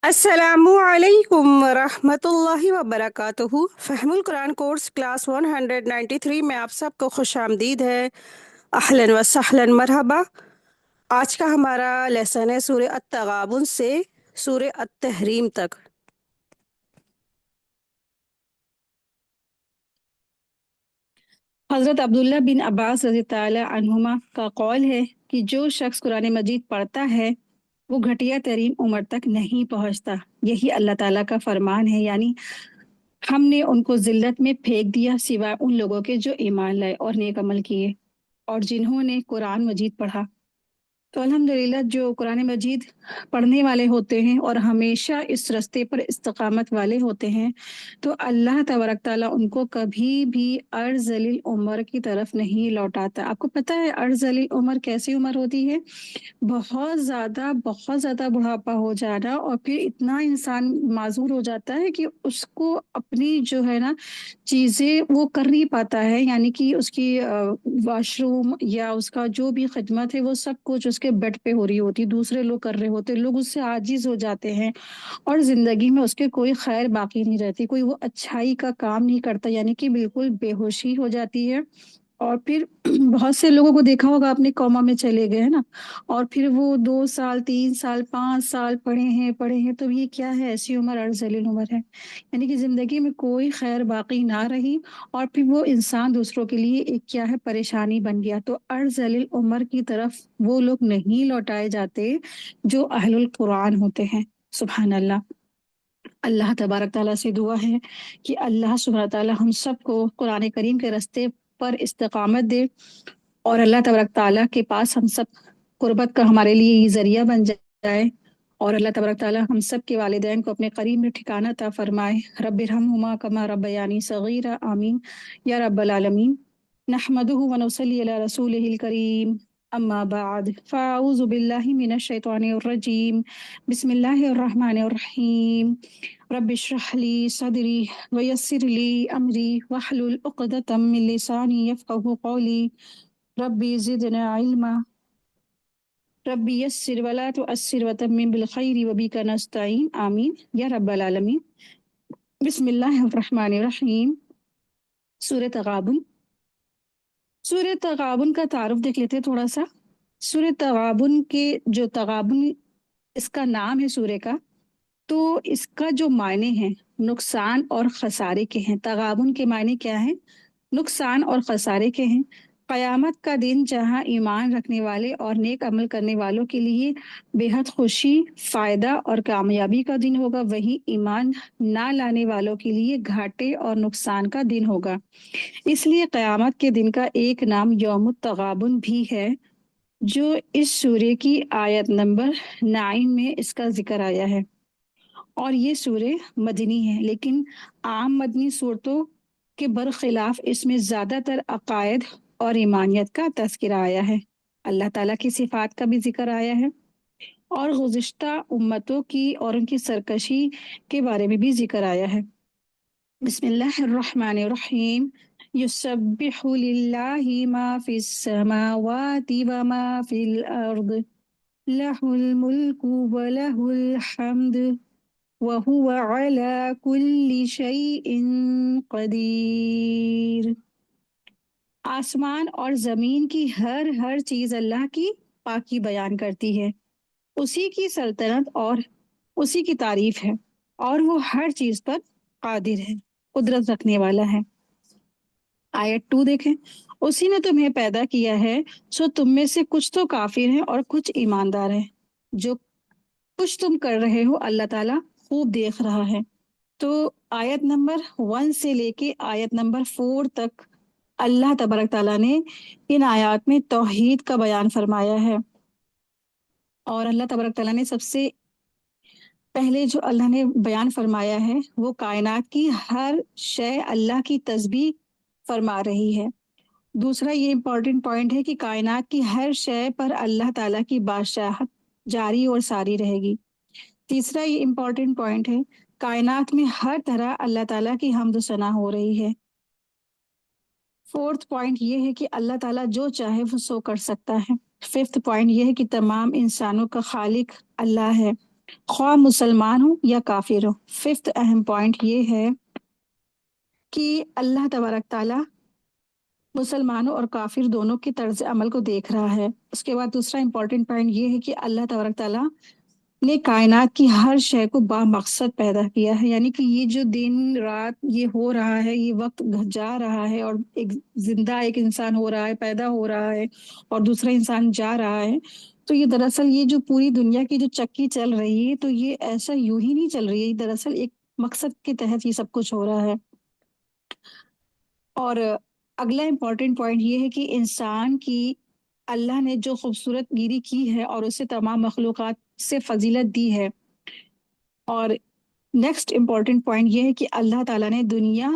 السلام علیکم ورحمۃ اللہ وبرکاتہ۔ فہم القرآن کورس کلاس 193 میں آپ سب کو خوش آمدید ہے۔ اہلاً و سہلاً مرحبا۔ آج کا ہمارا لیسن ہے سورہ التغابن سے سورہ التحریم تک۔ حضرت عبداللہ بن عباس رضی تعالی عنہما کا قول ہے کہ جو شخص قرآن مجید پڑھتا ہے وہ گھٹیا ترین عمر تک نہیں پہنچتا۔ یہی اللہ تعالیٰ کا فرمان ہے، یعنی ہم نے ان کو ذلت میں پھینک دیا سوائے ان لوگوں کے جو ایمان لائے اور نیک عمل کیے اور جنہوں نے قرآن مجید پڑھا۔ تو الحمدللہ جو قرآن مجید پڑھنے والے ہوتے ہیں اور ہمیشہ اس راستے پر استقامت والے ہوتے ہیں تو اللہ تبارک تعالیٰ ان کو کبھی بھی ارذل العمر کی طرف نہیں لوٹاتا۔ آپ کو پتہ ہے ارذل العمر کیسی عمر ہوتی ہے؟ بہت زیادہ بڑھاپا ہو جانا اور پھر اتنا انسان معذور ہو جاتا ہے کہ اس کو اپنی جو ہے نا چیزیں وہ کر نہیں پاتا ہے، یعنی کہ اس کی واش روم یا اس کا جو بھی خدمت ہے وہ سب کچھ اس کے بیڈ پہ ہو رہی ہوتی، دوسرے لوگ کر رہے ہوتے، لوگ اس سے عاجز ہو جاتے ہیں اور زندگی میں اس کے کوئی خیر باقی نہیں رہتی، کوئی وہ اچھائی کا کام نہیں کرتا، یعنی کہ بالکل بے ہوشی ہو جاتی ہے۔ اور پھر بہت سے لوگوں کو دیکھا ہوگا اپنے کوما میں چلے گئے ہیں نا، اور پھر وہ 2 سال 3 سال 5 سال پڑھے ہیں تو یہ کیا ہے؟ ایسی عمر ارذل العمر ہے، یعنی کہ زندگی میں کوئی خیر باقی نہ رہی اور پھر وہ انسان دوسروں کے لیے ایک کیا ہے پریشانی بن گیا۔ تو ارذل العمر کی طرف وہ لوگ نہیں لوٹائے جاتے جو اہل القرآن ہوتے ہیں۔ سبحان اللہ۔ اللہ تبارک تعالیٰ سے دعا ہے کہ اللہ سبحانہ تعالیٰ ہم سب کو قرآن کریم کے راستے پر استقامت دے اور اللہ تبارک تعالیٰ کے پاس ہم سب قربت کا ہمارے لیے یہ ذریعہ بن جائے، اور اللہ تبارک تعالیٰ ہم سب کے والدین کو اپنے قریب میں ٹھکانہ عطا فرمائے۔ رب ارحمہما کما ربیانی صغیرا، آمین یا رب العالمین۔ نحمدہ ونصلی علی رسولہ الکریم، اما بعد فاعوذ باللہ من الشیطان الرجیم، بسم اللہ الرحمن الرحیم۔ رب اشرح لی صدری ویسر لی امری واحلل عقدۃ من لسانی یفقہوا قولی، ربی زدنا علما، ربی یسر ولا تعسر وتمم بالخیر وبک نستعین، آمین یا رب العالمین۔ بسم اللہ الرحمن الرحیم۔ سورہ تغابن۔ سورہ تغابن کا تعارف دیکھ لیتے تھوڑا سا۔ سورہ تغابن کے جو تغابن اس کا نام ہے سورہ کا، تو اس کا جو معنی ہے نقصان اور خسارے کے ہیں۔ تغابن کے معنی کیا ہیں؟ نقصان اور خسارے کے ہیں۔ قیامت کا دن جہاں ایمان رکھنے والے اور نیک عمل کرنے والوں کے لیے بے حد خوشی، فائدہ اور کامیابی کا دن ہوگا، وہیں ایمان نہ لانے والوں کے لیے گھاٹے اور نقصان کا دن ہوگا۔ اس لیے قیامت کے دن کا ایک نام یوم التغابن بھی ہے، جو اس سورہ کی آیت نمبر 9 میں اس کا ذکر آیا ہے۔ اور یہ سورہ مدنی ہے، لیکن عام مدنی صورتوں کے برخلاف اس میں زیادہ تر عقائد اور ایمانیت کا تذکرہ آیا ہے، اللہ تعالیٰ کی صفات کا بھی ذکر آیا ہے، اور گزشتہ امتوں کی اور ان کی سرکشی کے بارے میں بھی ذکر آیا ہے۔ بسم اللہ الرحمن الرحیم۔ یسبح للہ ما فی السماوات وما فی الارض، لہ الملک ولہ الحمد وَهُوَ عَلَى كُلِّ شَيْءٍ قَدِيرٌ۔ آسمان اور زمین کی ہر چیز اللہ کی پاکی بیان کرتی ہے، اسی کی سلطنت اور اسی کی تعریف ہے، اور وہ ہر چیز پر قادر ہے، قدرت رکھنے والا ہے۔ آیت 2 دیکھیں۔ اسی نے تمہیں پیدا کیا ہے، سو تم میں سے کچھ تو کافر ہیں اور کچھ ایماندار ہیں۔ جو کچھ تم کر رہے ہو اللہ تعالیٰ خوب دیکھ رہا ہے۔ تو آیت نمبر 1 سے لے کے آیت نمبر 4 تک اللہ تبارک تعالیٰ نے ان آیات میں توحید کا بیان فرمایا ہے، اور اللہ تبارک تعالیٰ نے سب سے پہلے جو اللہ نے بیان فرمایا ہے وہ کائنات کی ہر شے اللہ کی تسبیح فرما رہی ہے۔ دوسرا یہ امپورٹنٹ پوائنٹ ہے کہ کائنات کی ہر شے پر اللہ تعالیٰ کی بادشاہت جاری اور ساری رہے گی۔ تیسرا یہ امپورٹنٹ پوائنٹ ہے، کائنات میں ہر طرح اللہ تعالیٰ کی حمد و ثنا ہو رہی ہے۔ فورتھ پوائنٹ یہ ہے کہ اللہ تعالیٰ جو چاہے وہ سو کر سکتا ہے۔ ففتھ پوائنٹ یہ ہے کہ تمام انسانوں کا خالق اللہ ہے۔ خواہ مسلمان ہو یا کافر ہو۔ ففتھ اہم پوائنٹ یہ ہے کہ اللہ تبارک تعالیٰ مسلمانوں اور کافر دونوں کے طرز عمل کو دیکھ رہا ہے۔ اس کے بعد دوسرا امپورٹنٹ پوائنٹ یہ ہے کہ اللہ تبارک تعالیٰ نے کائنات کی ہر شے کو با مقصد پیدا کیا ہے، یعنی کہ یہ جو دن رات یہ ہو رہا ہے، یہ وقت جا رہا ہے اور ایک زندہ ایک انسان ہو رہا ہے، پیدا ہو رہا ہے اور دوسرا انسان جا رہا ہے، تو یہ دراصل یہ جو پوری دنیا کی جو چکی چل رہی ہے تو یہ ایسا یوں ہی نہیں چل رہی ہے، یہ دراصل ایک مقصد کے تحت یہ سب کچھ ہو رہا ہے۔ اور اگلا امپورٹنٹ پوائنٹ یہ ہے کہ انسان کی اللہ نے جو خوبصورت گیری کی ہے اور اسے تمام مخلوقات سے فضیلت دی ہے۔ اور نیکسٹ امپورٹنٹ پوائنٹ یہ ہے کہ اللہ تعالیٰ نے دنیا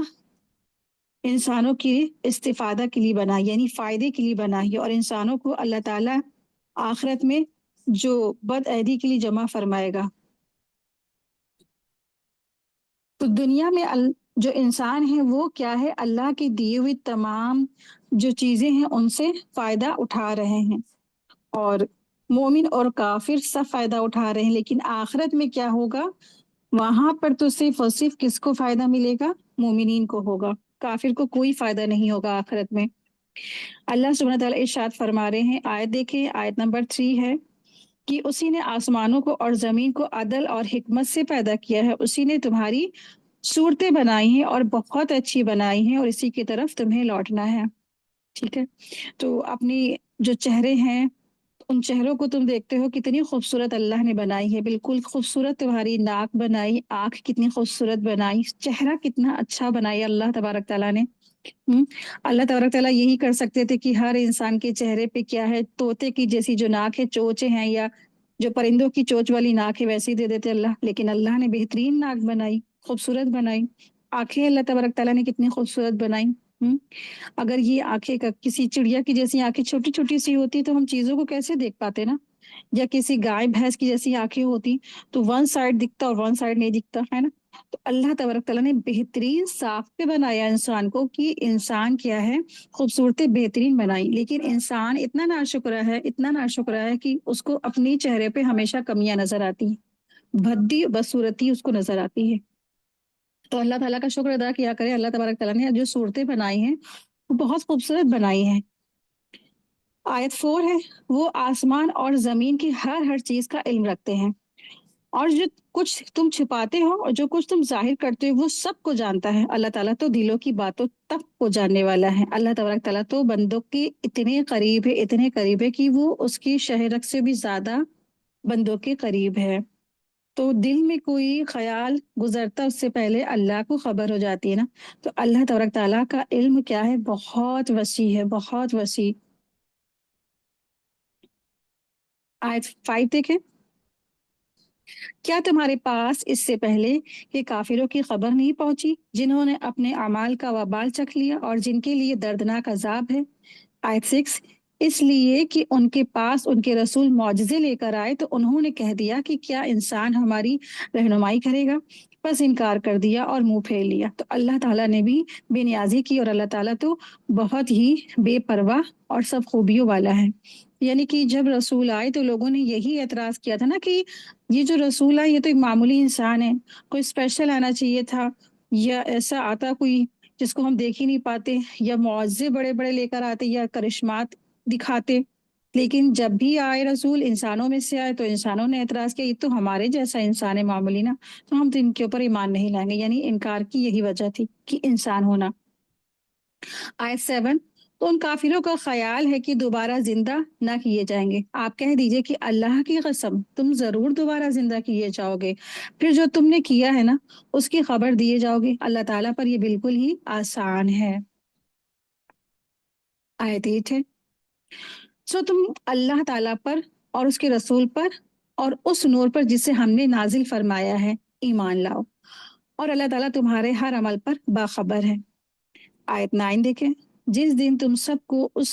انسانوں کی استفادہ کے لیے بنائی، یعنی فائدے کے لیے بنائی، اور انسانوں کو اللہ تعالیٰ آخرت میں جو بد عہدی کے لیے جمع فرمائے گا۔ تو دنیا میں جو انسان ہے وہ کیا ہے، اللہ کی دی ہوئی تمام جو چیزیں ہیں ان سے فائدہ اٹھا رہے ہیں، اور مومن اور کافر سب فائدہ اٹھا رہے ہیں، لیکن آخرت میں کیا ہوگا، وہاں پر تو صرف اور صرف کس کو فائدہ ملے گا، مومنین کو ہوگا، کافر کو کوئی فائدہ نہیں ہوگا آخرت میں۔ اللہ سبحانہ تعالیٰ ارشاد فرما رہے ہیں، آیت دیکھیں، آیت نمبر 3 ہے کہ اسی نے آسمانوں کو اور زمین کو عدل اور حکمت سے پیدا کیا ہے، اسی نے تمہاری صورتیں بنائی ہیں اور بہت اچھی بنائی ہیں اور اسی کی طرف تمہیں لوٹنا ہے۔ ٹھیک ہے، تو اپنی جو چہرے ہیں ان چہروں کو تم دیکھتے ہو کتنی خوبصورت اللہ نے بنائی ہے، بالکل خوبصورت تمہاری ناک بنائی، آنکھ کتنی خوبصورت بنائی، چہرہ کتنا اچھا بنائی اللہ تبارک تعالیٰ نے۔ اللہ تبارک تعالیٰ یہی کر سکتے تھے کہ ہر انسان کے چہرے پہ کیا ہے، طوطے کی جیسی جو ناک ہے، چونچیں ہیں، یا جو پرندوں کی چونچ والی ناک ہے ویسی دے دیتے اللہ، لیکن اللہ نے بہترین ناک بنائی، خوبصورت بنائی۔ آنکھیں اللہ تبارک تعالیٰ نے کتنی خوبصورت بنائی۔ اگر یہ آنکھیں کا کسی چڑیا کی جیسی آنکھیں چھوٹی چھوٹی سی ہوتی تو ہم چیزوں کو کیسے دیکھ پاتے نا، یا کسی گائے بھینس کی جیسی آنکھیں ہوتی تو ون سائڈ دکھتا اور ون سائڈ نہیں دکھتا ہے نا۔ تو اللہ تبارک تعالیٰ نے بہترین صاف پہ بنایا انسان کو کہ انسان کیا ہے، خوبصورتی بہترین بنائی، لیکن انسان اتنا ناشکرا ہے، اتنا ناشکرا ہے کہ اس کو اپنی چہرے پہ ہمیشہ کمیاں نظر آتی ہیں، بھدی بدصورتی اس کو نظر آتی ہے۔ تو اللہ تعالیٰ کا شکر ادا کیا کرے، اللہ تبارک تعالیٰ نے جو صورتیں بنائی ہیں وہ بہت خوبصورت بنائی ہیں۔ آیت 4 ہے، وہ آسمان اور زمین کی ہر چیز کا علم رکھتے ہیں، اور جو کچھ تم چھپاتے ہو اور جو کچھ تم ظاہر کرتے ہو وہ سب کو جانتا ہے۔ اللہ تعالیٰ تو دلوں کی باتوں تک کو جاننے والا ہے۔ اللہ تبارک تعالیٰ تو بندوں کے اتنے قریب ہے، اتنے قریب ہے کہ وہ اس کی شہرک سے بھی زیادہ بندوں کے قریب ہے۔ تو دل میں کوئی خیال گزرتا اس سے پہلے اللہ کو خبر ہو جاتی ہے نا۔ تو اللہ تبارک تعالیٰ کا علم کیا ہے، بہت وسیع ہے، بہت وسیع۔ آیت 5 دیکھیں، کیا تمہارے پاس اس سے پہلے کہ کافروں کی خبر نہیں پہنچی، جنہوں نے اپنے اعمال کا وبال چکھ لیا اور جن کے لیے دردناک عذاب ہے۔ آیت 6، اس لیے کہ ان کے پاس ان کے رسول معجزے لے کر آئے تو انہوں نے کہہ دیا کہ کیا انسان ہماری رہنمائی کرے گا، بس انکار کر دیا اور منہ پھیر لیا۔ تو اللہ تعالیٰ نے بھی بے نیازی کی، اور اللہ تعالیٰ تو بہت ہی بے پرواہ اور سب خوبیوں والا ہے۔ یعنی کہ جب رسول آئے تو لوگوں نے یہی اعتراض کیا تھا نا کہ یہ جو رسول ہے یہ تو ایک معمولی انسان ہے، کوئی اسپیشل آنا چاہیے تھا، یا ایسا آتا کوئی جس کو ہم دیکھ ہی نہیں پاتے، یا معجزے بڑے بڑے لے کر آتے یا کرشمات دکھاتے۔ لیکن جب بھی آئے رسول انسانوں میں سے آئے تو انسانوں نے اعتراض کیا یہ تو ہمارے جیسا انسان ہے معمولی نا، تو ہم تو ان کے اوپر ایمان نہیں لائیں گے، یعنی انکار کی یہی وجہ تھی کہ انسان ہونا۔ آیت 7، تو ان کافروں کا خیال ہے کہ دوبارہ زندہ نہ کیے جائیں گے، آپ کہہ دیجئے کہ اللہ کی قسم تم ضرور دوبارہ زندہ کیے جاؤ گے، پھر جو تم نے کیا ہے نا اس کی خبر دیے جاؤ گے، اللہ تعالیٰ پر یہ بالکل ہی آسان ہے۔ آیت 8 ہے، سو تم اللہ تعالیٰ پر اور اس کے رسول پر اور اس نور پر جسے ہم نے نازل فرمایا ہے ایمان لاؤ، اور اللہ تعالیٰ تمہارے ہر عمل پر باخبر ہے۔ آیت 9 دیکھیں، جس دن تم سب کو اس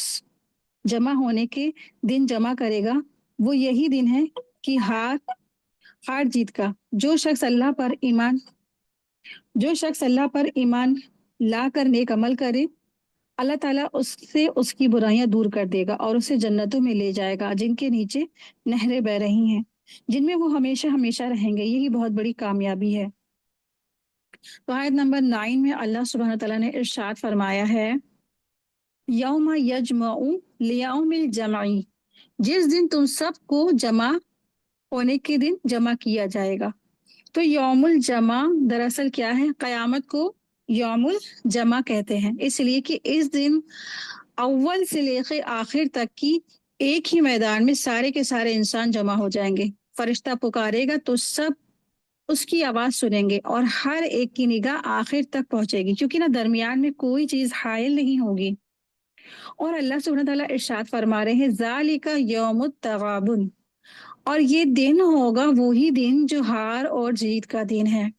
جمع ہونے کے دن جمع کرے گا وہ یہی دن ہے کہ ہار جیت کا، جو شخص اللہ پر ایمان لا کر نیک عمل کرے، اللہ تعالیٰ اس سے اس کی برائیاں دور کر دے گا اور اسے جنتوں میں لے جائے گا جن کے نیچے نہریں بہ رہی ہیں۔ जिनमें वो हमेशा हमेशा रहेंगे। यही बहुत बड़ी कामयाबी है। तो आयत नंबर 9 में अल्लाह सुब्हान तआला ने इरशाद फरमाया है, यौम यजमउ लियौमिल जमई, जिस दिन तुम सबको जमा होने के दिन जमा किया जाएगा। तो यौमुल जमा दरअसल क्या है, कयामत को यौमुल जमा कहते हैं, इसलिए कि इस दिन अव्वल से लेकर आखिर तक की एक ही मैदान में सारे के सारे इंसान जमा हो जाएंगे। फरिश्ता पुकारेगा तो सब उसकी आवाज सुनेंगे और हर एक की निगाह आखिर तक पहुंचेगी, क्योंकि ना दरमियान में कोई चीज हायल नहीं होगी। और अल्लाह सुब्हानहू तआला इरशाद फरमा रहे हैं, ज़ालिका यौमुत तगाबुन, और ये दिन होगा वही दिन जो हार और जीत का दिन है।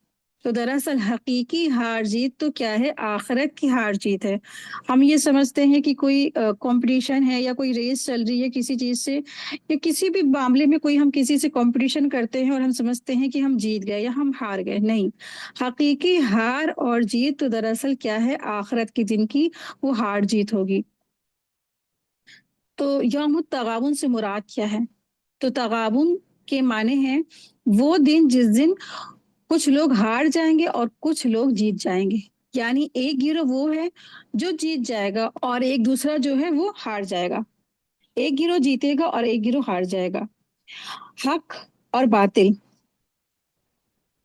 तो दरअसल हकीकी हार जीत तो क्या है, आखिरत की हार जीत है। हम ये समझते हैं कि कोई कंपटीशन है या कोई रेस चल रही है किसी चीज से, या किसी भी मामले में कोई हम किसी से कंपटीशन करते हैं और हम समझते हैं कि हम जीत गए या हम हार गए। नहीं, हकीकी हार और जीत तो दरअसल क्या है, आखिरत के दिन की वो हार जीत होगी। तो यौम तगाबुन से मुराद क्या है? तो तगाबुन के माने हैं वो दिन जिस दिन कुछ लोग हार जाएंगे और कुछ लोग जीत जाएंगे। यानी एक गिरोह वो है जो जीत जाएगा और एक दूसरा जो है वो हार जाएगा। एक गिरोह जीतेगा और एक गिरोह हार जाएगा। हक और बातिल,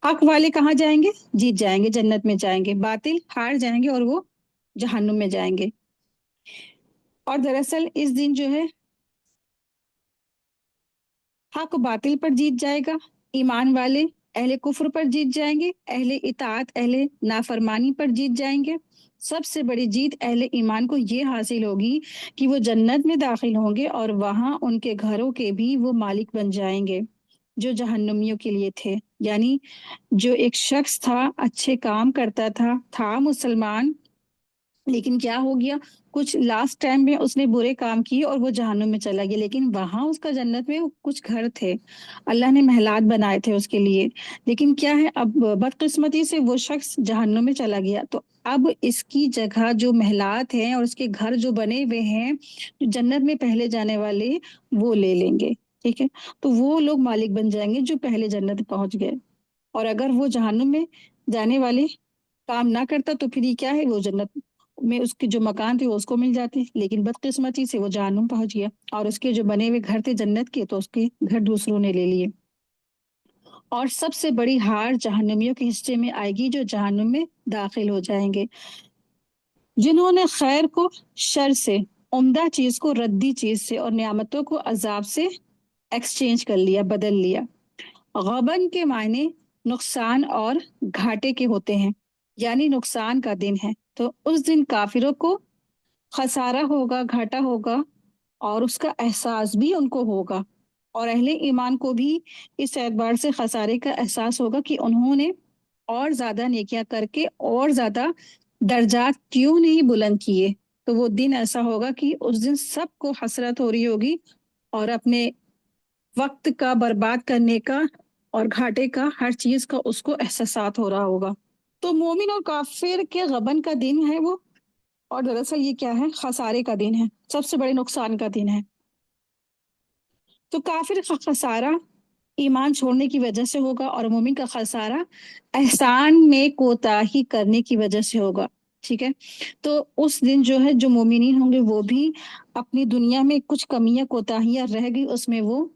हक वाले कहाँ जाएंगे? जीत जाएंगे, जन्नत में जाएंगे। बातिल हार जाएंगे और वो जहन्नुम में जाएंगे। और दरअसल इस दिन जो है हक बातिल पर जीत जाएगा, ईमान वाले अहले कुफ्र पर जीत जाएंगे, अहले इताअत अहले नाफरमानी पर जीत जाएंगे। सबसे बड़ी जीत अहले ईमान को ये हासिल होगी कि वो जन्नत में दाखिल होंगे और वहां उनके घरों के भी वो मालिक बन जाएंगे जो जहन्नुमियों के लिए थे। यानी जो एक शख्स था, अच्छे काम करता था मुसलमान, लेकिन क्या हो गया, कुछ लास्ट टाइम में उसने बुरे काम किए और वो जहन्नुम में चला गया। लेकिन वहां उसका जन्नत में कुछ घर थे, अल्लाह ने महलात बनाए थे उसके लिए। लेकिन क्या है, अब बदकिस्मती से वो शख्स जहन्नुम में चला गया। तो अब इसकी जगह जो महलात हैं और उसके घर जो बने हुए हैं, जो जन्नत में पहले जाने वाले वो ले लेंगे। ठीक है, तो वो लोग मालिक बन जाएंगे जो पहले जन्नत पहुंच गए। और अगर वो जहन्नुम में जाने वाले काम ना करता तो फिर ये क्या है, वो जन्नत में उसके जो मकान थे वो उसको मिल जाते, लेकिन बदकिस्मती से वो जहन्नुम पहुंच गया और उसके जो बने हुए घर थे जन्नत के, तो उसके घर दूसरों ने ले लिए। और सबसे बड़ी हार जहन्नुमियों के हिस्से में आएगी जो जहन्नुम में दाखिल हो जाएंगे, जिन्होंने खैर को शर से, उम्दा चीज को रद्दी चीज से और नियामतों को अजाब से एक्सचेंज कर लिया, बदल लिया। गबन के मायने नुकसान और घाटे के होते हैं, यानी नुकसान का दिन है। तो उस दिन काफिरों को खसारा होगा, घाटा होगा और उसका एहसास भी उनको होगा। और अहले ईमान को भी इस एतबार से खसारे का एहसास होगा कि उन्होंने और ज्यादा नेकियां करके और ज्यादा दर्जात क्यों नहीं बुलंद किए। तो वो दिन ऐसा होगा कि उस दिन सबको हसरत हो रही होगी और अपने वक्त का बर्बाद करने का और घाटे का, हर चीज का उसको एहसास हो रहा होगा। तो मोमिन और काफिर के गबन का दिन है वो, और दरअसल ये क्या है, खसारे का दिन है, सबसे बड़े नुकसान का दिन है। तो काफिर का खसारा ईमान छोड़ने की वजह से होगा और मोमिन का खसारा एहसान में कोताही करने की वजह से होगा। ठीक है, तो उस दिन जो है जो मोमिनीन होंगे वो भी अपनी दुनिया में कुछ कमियां कोताहियां रह गई उसमें वो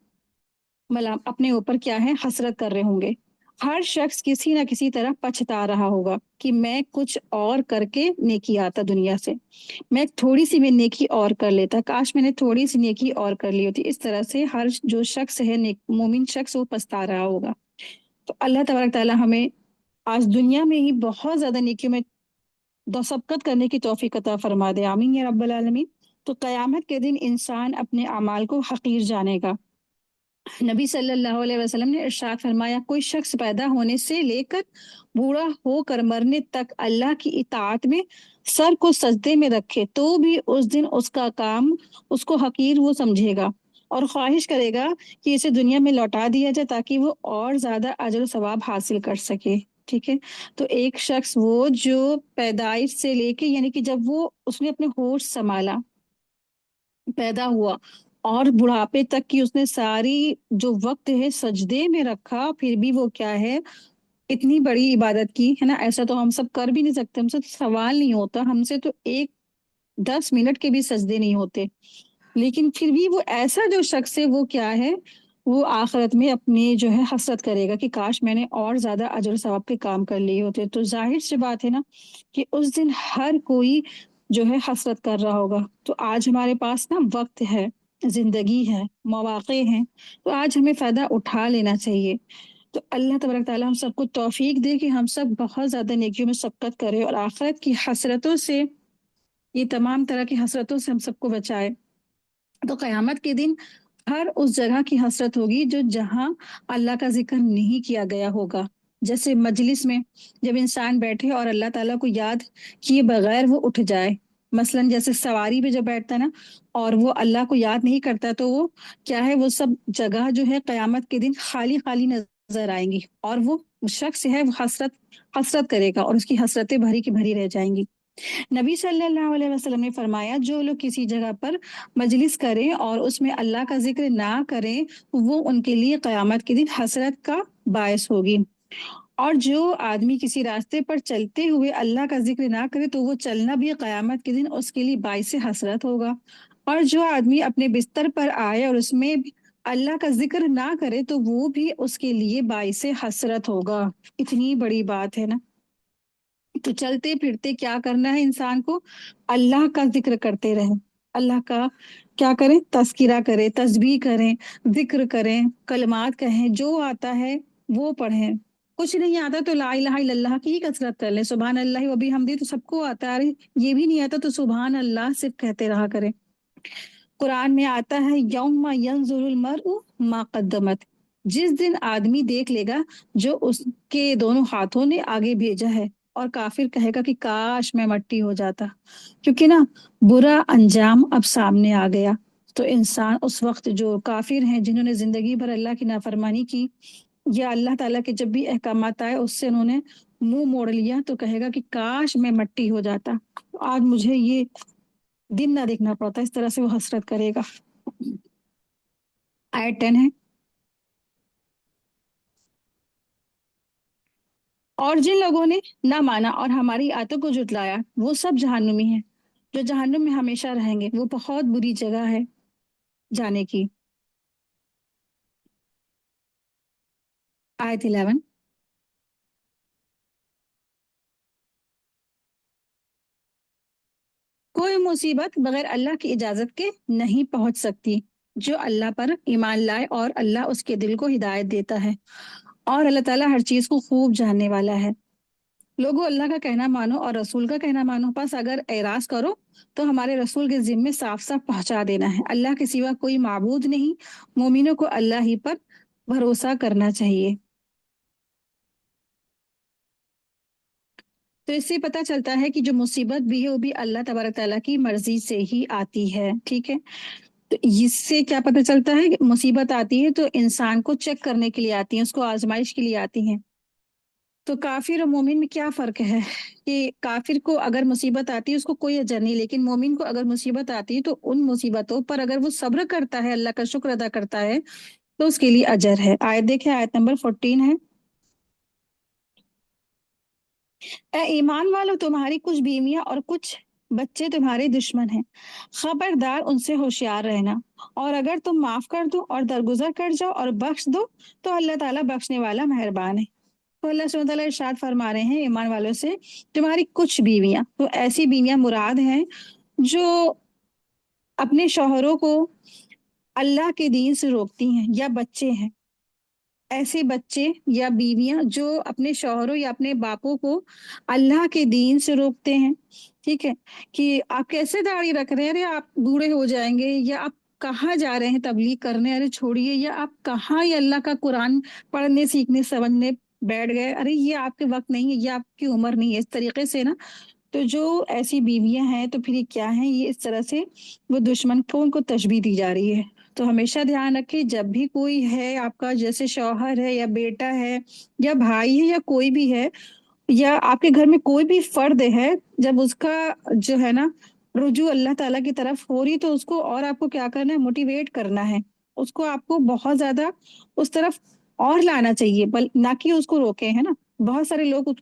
मतलब अपने ऊपर क्या है, हसरत कर रहे होंगे। हर शख्स किसी ना किसी तरह पछता रहा होगा कि मैं कुछ और करके नेकी आता दुनिया से, मैं थोड़ी सी भी नेकी और कर लेता, काश मैंने थोड़ी सी नेकी और कर ली होती। इस तरह से हर जो शख्स है मोमिन शख्स वो पछता रहा होगा। तो अल्लाह तबारक ताला हमें आज दुनिया में ही बहुत ज्यादा नेकियों में सबकत करने की तौफीक अता फरमा दे, आमीन या रब्बल आलमीन। तो कयामत के दिन इंसान अपने अमाल को हकीर जानेगा। नबी सल्लल्लाहु अलैहि वसल्लम ने इरशाद फरमाया, कोई शख्स पैदा होने से लेकर बूढ़ा होकर मरने तक अल्लाह की इताअत में सर को सजदे में रखे तो भी उस दिन उसका काम उसको हकीर वो समझेगा और ख्वाहिश करेगा कि इसे दुनिया में लौटा दिया जाए ताकि वो और ज्यादा अजर सवाब हासिल कर सके। ठीक है, तो एक शख्स वो जो पैदाइश से लेके यानी कि जब वो उसने अपने होश संभाला, पैदा हुआ, اور بڑھاپے تک کی اس نے ساری جو وقت ہے سجدے میں رکھا، پھر بھی وہ کیا ہے، اتنی بڑی عبادت کی ہے نا، ایسا تو ہم سب کر بھی نہیں سکتے، ہم سے تو سوال نہیں ہوتا، ہم سے تو ایک 10 منٹ کے بھی سجدے نہیں ہوتے، لیکن پھر بھی وہ ایسا جو شخص ہے وہ کیا ہے، وہ آخرت میں اپنی جو ہے حسرت کرے گا کہ کاش میں نے اور زیادہ اجر و ثواب کے کام کر لیے ہوتے۔ تو ظاہر سی بات ہے نا کہ اس دن ہر کوئی جو ہے حسرت کر رہا ہوگا۔ تو آج ہمارے پاس نا وقت ہے، زندگی ہے، مواقع ہیں، تو آج ہمیں فائدہ اٹھا لینا چاہیے۔ تو اللہ تبارک تعالیٰ ہم سب کو توفیق دے کہ ہم سب بہت زیادہ نیکیوں میں سبقت کرے اور آخرت کی حسرتوں سے، یہ تمام طرح کی حسرتوں سے ہم سب کو بچائے۔ تو قیامت کے دن ہر اس جگہ کی حسرت ہوگی جو جہاں اللہ کا ذکر نہیں کیا گیا ہوگا، جیسے مجلس میں جب انسان بیٹھے اور اللہ تعالیٰ کو یاد کیے بغیر وہ اٹھ جائے، مثلا جیسے سواری پہ جب بیٹھتا ہے نا اور وہ اللہ کو یاد نہیں کرتا، تو وہ کیا ہے، وہ سب جگہ جو ہے قیامت کے دن خالی خالی نظر آئیں گی، اور وہ شخص ہے وہ حسرت کرے گا اور اس کی حسرتیں بھری کی بھری رہ جائیں گی۔ نبی صلی اللہ علیہ وسلم نے فرمایا جو لوگ کسی جگہ پر مجلس کریں اور اس میں اللہ کا ذکر نہ کریں، وہ ان کے لیے قیامت کے دن حسرت کا باعث ہوگی، اور جو آدمی کسی راستے پر چلتے ہوئے اللہ کا ذکر نہ کرے تو وہ چلنا بھی قیامت کے دن اس کے لیے باعث حسرت ہوگا، اور جو آدمی اپنے بستر پر آئے اور اس میں اللہ کا ذکر نہ کرے تو وہ بھی اس کے لیے باعث حسرت ہوگا۔ اتنی بڑی بات ہے نا۔ تو چلتے پھرتے کیا کرنا ہے انسان کو، اللہ کا ذکر کرتے رہیں، اللہ کا کیا کریں، تذکرہ کریں، تسبیح کریں، ذکر کریں، کلمات کہیں، جو آتا ہے وہ پڑھیں، کچھ نہیں آتا تو لا الہ الا اللہ کی ہی کثرت کر لیں، سبحان اللہ و بحمدہ تو سب کو آتا ہے، یہ بھی نہیں آتا تو سبحان اللہ صرف کہتے رہا کریں۔ قرآن میں آتا ہے یوم ینظر المرء ما قدمت، جس دن آدمی دیکھ لے گا جو اس کے دونوں ہاتھوں نے آگے بھیجا ہے، اور کافر کہے گا کہ کاش میں مٹی ہو جاتا، کیونکہ نا برا انجام اب سامنے آ گیا۔ تو انسان اس وقت جو کافر ہیں جنہوں نے زندگی بھر اللہ کی نافرمانی کی یا اللہ تعالیٰ کے جب بھی احکامات آئے اس سے انہوں نے منہ موڑ لیا، تو کہے گا کہ کاش میں مٹی ہو جاتا، آج مجھے یہ دن نہ دیکھنا پڑتا، اس طرح سے وہ حسرت کرے گا۔ آیت 10 ہے، اور جن لوگوں نے نہ مانا اور ہماری آیتوں کو جھٹلایا وہ سب جہنمی ہیں، جو جہنم میں ہمیشہ رہیں گے، وہ بہت بری جگہ ہے جانے کی۔ آیت 11، کوئی مصیبت بغیر اللہ کی اجازت کے نہیں پہنچ سکتی، جو اللہ پر ایمان لائے اور اللہ اس کے دل کو ہدایت دیتا ہے، اور اللہ تعالیٰ ہر چیز کو خوب جاننے والا ہے۔ لوگوں اللہ کا کہنا مانو اور رسول کا کہنا مانو، بس اگر اعراض کرو تو ہمارے رسول کے ذمے صاف صاف پہنچا دینا ہے، اللہ کے سوا کوئی معبود نہیں، مومنوں کو اللہ ہی پر بھروسہ کرنا چاہیے۔ تو اس سے پتہ چلتا ہے کہ جو مصیبت بھی ہے وہ بھی اللہ تبارک تعالیٰ کی مرضی سے ہی آتی ہے، ٹھیک ہے۔ تو اس سے کیا پتہ چلتا ہے کہ مصیبت آتی ہے تو انسان کو چیک کرنے کے لیے آتی ہیں، اس کو آزمائش کے لیے آتی ہیں۔ تو کافر اور مومن میں کیا فرق ہے کہ کافر کو اگر مصیبت آتی ہے اس کو کوئی اجر نہیں، لیکن مومن کو اگر مصیبت آتی ہے تو ان مصیبتوں پر اگر وہ صبر کرتا ہے، اللہ کا شکر ادا کرتا ہے، تو اس کے لیے اجر ہے۔ آیت دیکھیں، آیت نمبر 14 ہے، اے ایمان والو تمہاری کچھ بیویاں اور کچھ بچے تمہارے دشمن ہیں، خبردار ان سے ہوشیار رہنا، اور اگر تم معاف کر دو اور درگزر کر جاؤ اور بخش دو تو اللہ تعالیٰ بخشنے والا مہربان ہے۔ تو اللہ سبحانہ وتعالیٰ ارشاد فرما رہے ہیں ایمان والوں سے تمہاری کچھ بیویاں، تو ایسی بیویاں مراد ہیں جو اپنے شوہروں کو اللہ کے دین سے روکتی ہیں، یا بچے ہیں، ایسے بچے یا بیویاں جو اپنے شوہروں یا اپنے باپوں کو اللہ کے دین سے روکتے ہیں، ٹھیک ہے، کہ آپ کیسے داڑھی رکھ رہے ہیں، ارے آپ بوڑھے ہو جائیں گے، یا آپ کہاں جا رہے ہیں تبلیغ کرنے، ارے چھوڑیے، یا آپ کہاں یہ اللہ کا قرآن پڑھنے سیکھنے سمجھنے بیٹھ گئے، ارے یہ آپ کے وقت نہیں ہے، یہ آپ کی عمر نہیں ہے، اس طریقے سے نا۔ تو جو ایسی بیویاں ہیں تو پھر یہ کیا ہیں، یہ اس طرح سے وہ دشمن کو ان کو تشبیہ دی جا رہی ہے۔ تو ہمیشہ دھیان رکھیں جب بھی کوئی ہے آپ کا، جیسے شوہر ہے یا بیٹا ہے یا بھائی ہے یا کوئی بھی ہے، یا آپ کے گھر میں کوئی بھی فرد ہے، جب اس کا جو ہے نا रुजू अल्लाह ताला की तरफ हो रही, तो उसको और आपको क्या करना है, मोटिवेट करना है। उसको आपको बहुत ज्यादा उस तरफ और लाना चाहिए, बल ना कि उसको रोके, है ना। बहुत सारे लोग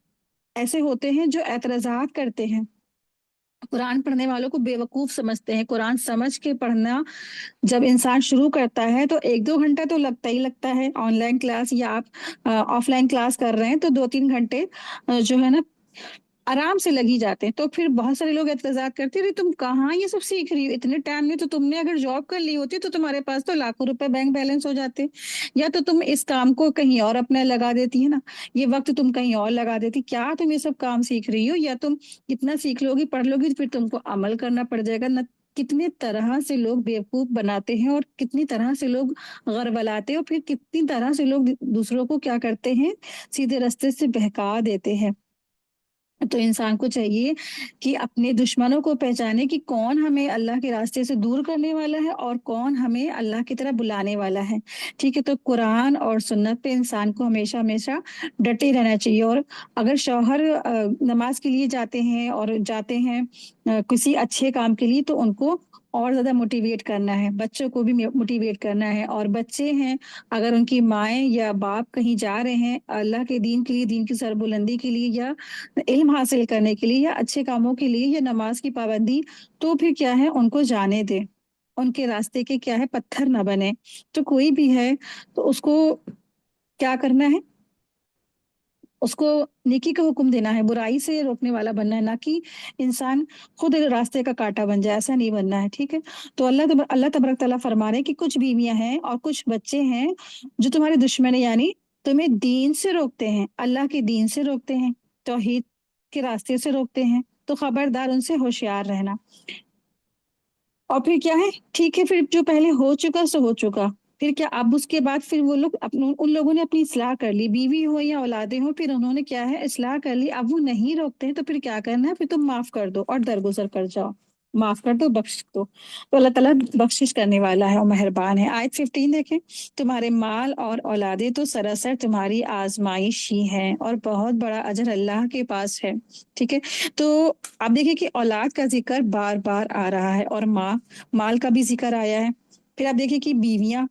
ऐसे होते हैं जो एतराजात करते हैं, कुरान पढ़ने वालों को बेवकूफ समझते हैं। कुरान समझ के पढ़ना जब इंसान शुरू करता है तो 1-2 घंटा तो लगता ही लगता है। ऑनलाइन क्लास या आप ऑफलाइन क्लास कर रहे हैं तो 2-3 घंटे जो है ना आराम से लग ही जाते हैं। तो फिर बहुत सारे लोग एतजाज करते हैं, तुम कहाँ ये सब सीख रही हो इतने टाइम में, तो तुमने अगर जॉब कर ली होती तो तुम्हारे पास तो लाखों रुपए बैंक बैलेंस हो जाते, या तो तुम इस काम को कहीं और अपना लगा देती है ना, ये वक्त तुम कहीं और लगा देती। क्या तुम ये सब काम सीख रही हो, या तुम इतना सीख लोगी पढ़ लोगी तो फिर तुमको अमल करना पड़ जाएगा ना। कितने तरह से लोग बेवकूफ बनाते हैं, और कितनी तरह से लोग गरबलाते हैं, और फिर कितनी तरह से लोग दूसरों को क्या करते हैं, सीधे रास्ते से बहका देते हैं। तो इंसान को चाहिए कि अपने दुश्मनों को पहचाने कि कौन हमें अल्लाह के रास्ते से दूर करने वाला है और कौन हमें अल्लाह की तरफ बुलाने वाला है। ठीक है, तो कुरान और सुन्नत पे इंसान को हमेशा हमेशा डटे रहना चाहिए। और अगर शौहर नमाज के लिए जाते हैं और जाते हैं किसी अच्छे काम के लिए, तो उनको और ज्यादा मोटिवेट करना है, बच्चों को भी मोटिवेट करना है। और बच्चे हैं, अगर उनकी माएँ या बाप कहीं जा रहे हैं अल्लाह के दीन के लिए, दीन की सरबुलंदी के लिए, या इल्म हासिल करने के लिए, या अच्छे कामों के लिए, या नमाज की पाबंदी, तो फिर क्या है, उनको जाने दे। उनके रास्ते के क्या है, पत्थर ना बने। तो कोई भी है तो उसको क्या करना है, उसको नेकी का हुक्म देना है, बुराई से रोकने वाला बनना है, ना कि इंसान खुद रास्ते का कांटा बन जाए, ऐसा नहीं बनना है। ठीक है, तो अल्लाह तबारक ताला फरमा रहे हैं कि कुछ बीवियां हैं और कुछ बच्चे हैं जो तुम्हारे दुश्मन है, यानी तुम्हें दीन से रोकते हैं, अल्लाह के दीन से रोकते हैं, तौहीद के रास्ते से रोकते हैं। तो खबरदार, उनसे होशियार रहना। और फिर क्या है, ठीक है, फिर जो पहले हो चुका सो हो चुका। फिर क्या, अब उसके बाद फिर वो लोग उन लोगों ने अपनी इस्लाह कर ली, बीवी हो या औलादे हो, फिर उन्होंने क्या है, इस्लाह कर ली, अब वो नहीं रोकते हैं, तो फिर क्या करना है, फिर तुम माफ कर दो और दरगुजर कर जाओ। माफ कर दो, बख्श दो, तो अल्लाह ताला बख्शिश करने वाला है और मेहरबान है। आयत 15 देखें, तुम्हारे माल और औलादे तो सरासर तुम्हारी आजमाइश ही है, और बहुत बड़ा अजर अल्लाह के पास है। ठीक है, तो आप देखिए कि औलाद का जिक्र बार बार आ रहा है, और माल का भी जिक्र आया है। फिर आप देखिए कि बीवियां,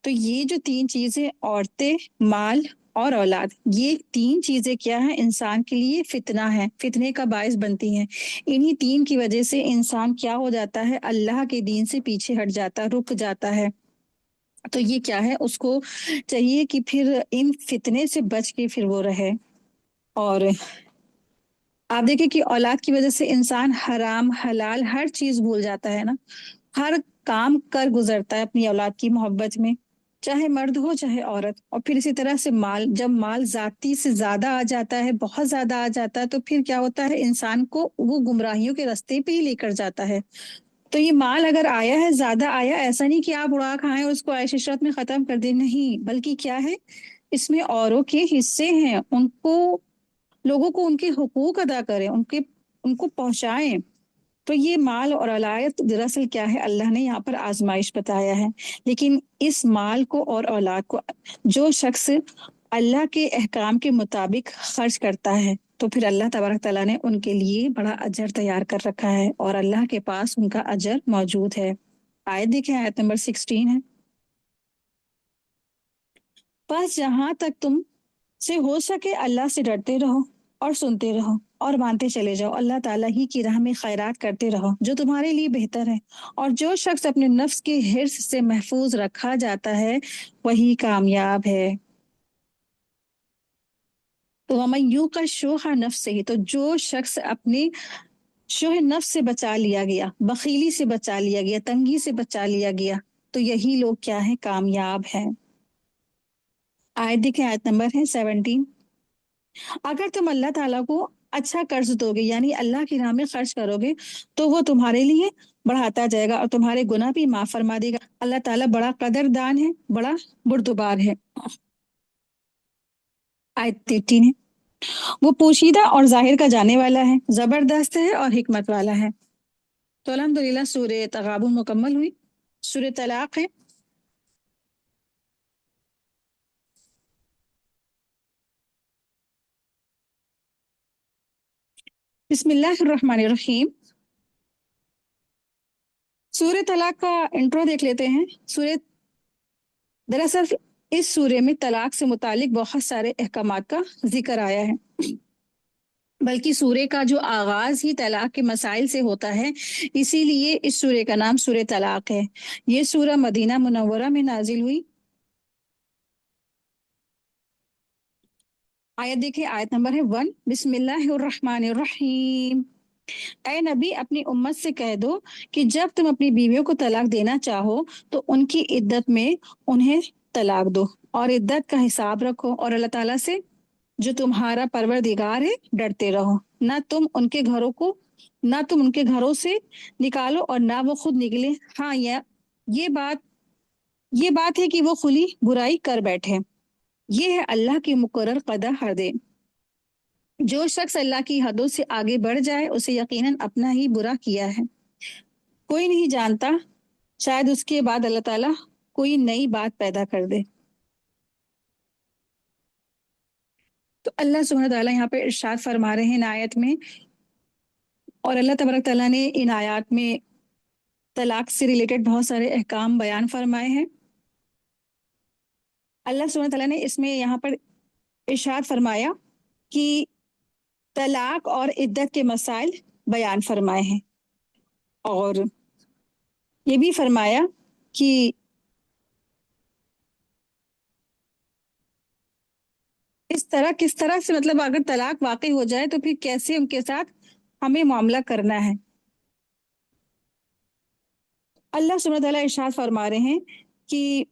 तो ये जो तीन चीजें, औरतें, माल और औलाद, ये तीन चीजें क्या है, इंसान के लिए फितना है, फितने का बायस बनती हैं। इन्हीं तीन की वजह से इंसान क्या हो जाता है, अल्लाह के दीन से पीछे हट जाता, रुक जाता है। तो ये क्या है, उसको चाहिए कि फिर इन फितने से बच के फिर वो रहे। और आप देखिए कि औलाद की वजह से इंसान हराम हलाल हर चीज भूल जाता है ना, हर काम कर गुजरता है अपनी औलाद की मोहब्बत में, चाहे मर्द हो चाहे औरत। और फिर इसी तरह से माल, जब माल जाती से ज्यादा आ जाता है, बहुत ज्यादा आ जाता है, तो फिर क्या होता है, इंसान को वो गुमराहियों के रास्ते पे ही लेकर जाता है। तो ये माल अगर आया है, ज्यादा आया, ऐसा नहीं कि आप उड़ा खाएं और उसको ऐश इशरत में खत्म कर दें, नहीं, बल्कि क्या है, इसमें औरों के हिस्से हैं, उनको, लोगों को उनके हुकूक अदा करें, उनके उनको पहुंचाएं। तो ये माल और औलाद दरअसल क्या है, अल्लाह ने यहाँ पर आजमाइश बताया है। लेकिन इस माल को और औलाद को जो शख्स अल्लाह के अहकाम के मुताबिक खर्च करता है, तो फिर अल्लाह तबारक ताला ने उनके लिए बड़ा अजर तैयार कर रखा है, और अल्लाह के पास उनका अजर मौजूद है। आयत देखें, आयत नंबर 16 है, बस जहां तक तुम से हो सके अल्लाह से डरते रहो और सुनते रहो और मानते चले जाओ, अल्लाह ताला ही की राह में खैरात करते रहो जो तुम्हारे लिए बेहतर है। और जो शख्स अपने नफ्स के हिर्स से महफूज रखा जाता है वही कामयाब है। तो वमन यू का शोहा नफ्स से ही, तो जो शख्स अपने शोह नफ्स से बचा लिया गया, बखीली से बचा लिया गया, तंगी से बचा लिया गया, तो यही लोग क्या है, कामयाब है। आयत देखें, आयत नंबर है 17, अगर तुम अल्लाह ताला को अच्छा कर्ज दोगे, यानी अल्लाह की राह में खर्च करोगे, तो वो तुम्हारे लिए बढ़ाता जाएगा और तुम्हारे गुनाह भी माफ फरमा देगा। अल्लाह ताला बड़ा कदरदान है, बड़ा बुर्दबार है। आयत 18 है, वो पोशीदा और जाहिर का जाने वाला है, जबरदस्त है और हिकमत वाला है। तो अल्हम्दुलिल्लाह सूरह तगाबुन मुकम्मल हुई। सूरह तलाक है, बिस्मिल्लाहिर्रहमानिर्रहीम। सूर्य तलाक का इंट्रो देख लेते हैं। सूर्य दरअसल इस सूर्य में तलाक से मुतालिक बहुत सारे अहकामात का जिक्र आया है, बल्कि सूर्य का जो आगाज ही तलाक के मसाइल से होता है, इसीलिए इस सूर्य का नाम सूर्य तलाक है। ये सूरह मदीना मुनव्वरा में नाजिल हुई। आयत देखिए, आयत नंबर है 1। बिस्मिल्लाहिर्रहमानिर्रहीम। ऐ नबी, अपनी उम्मत से कह दो कि जब तुम अपनी बीवियों को तलाक देना चाहो तो उनकी इद्दत में उन्हें तलाक दो और इद्दत का हिसाब रखो, और अल्लाह ताला से जो तुम्हारा परवरदिगार है डरते रहो। ना तुम उनके घरों से निकालो और ना वो खुद निकले। हाँ, ये बात ये बात है कि वो खुली बुराई कर बैठे। ये है अल्लाह की मुकर्रर कदा हद। जो शख्स अल्लाह की हदों से आगे बढ़ जाए उसे यकीनन अपना ही बुरा किया है। कोई नहीं जानता, शायद उसके बाद अल्लाह ताला कोई नई बात पैदा कर दे। तो अल्लाह सुब्हानहू तआला यहाँ पे इरशाद फरमा रहे हैं इन आयत में, और अल्लाह तबारक ताला ने इन आयत में तलाक से रिलेटेड बहुत सारे अहकाम बयान फरमाए हैं। अल्लाह सुब्हानहू तआला ने इसमें यहाँ पर इरशाद फरमाया कि तलाक और इद्दत के मसाइल बयान फरमाए हैं, और ये भी फरमाया कि किस तरह से, मतलब अगर तलाक वाकई हो जाए तो फिर कैसे उनके साथ हमें मामला करना है। अल्लाह सुब्हानहू तआला इरशाद फरमा रहे हैं कि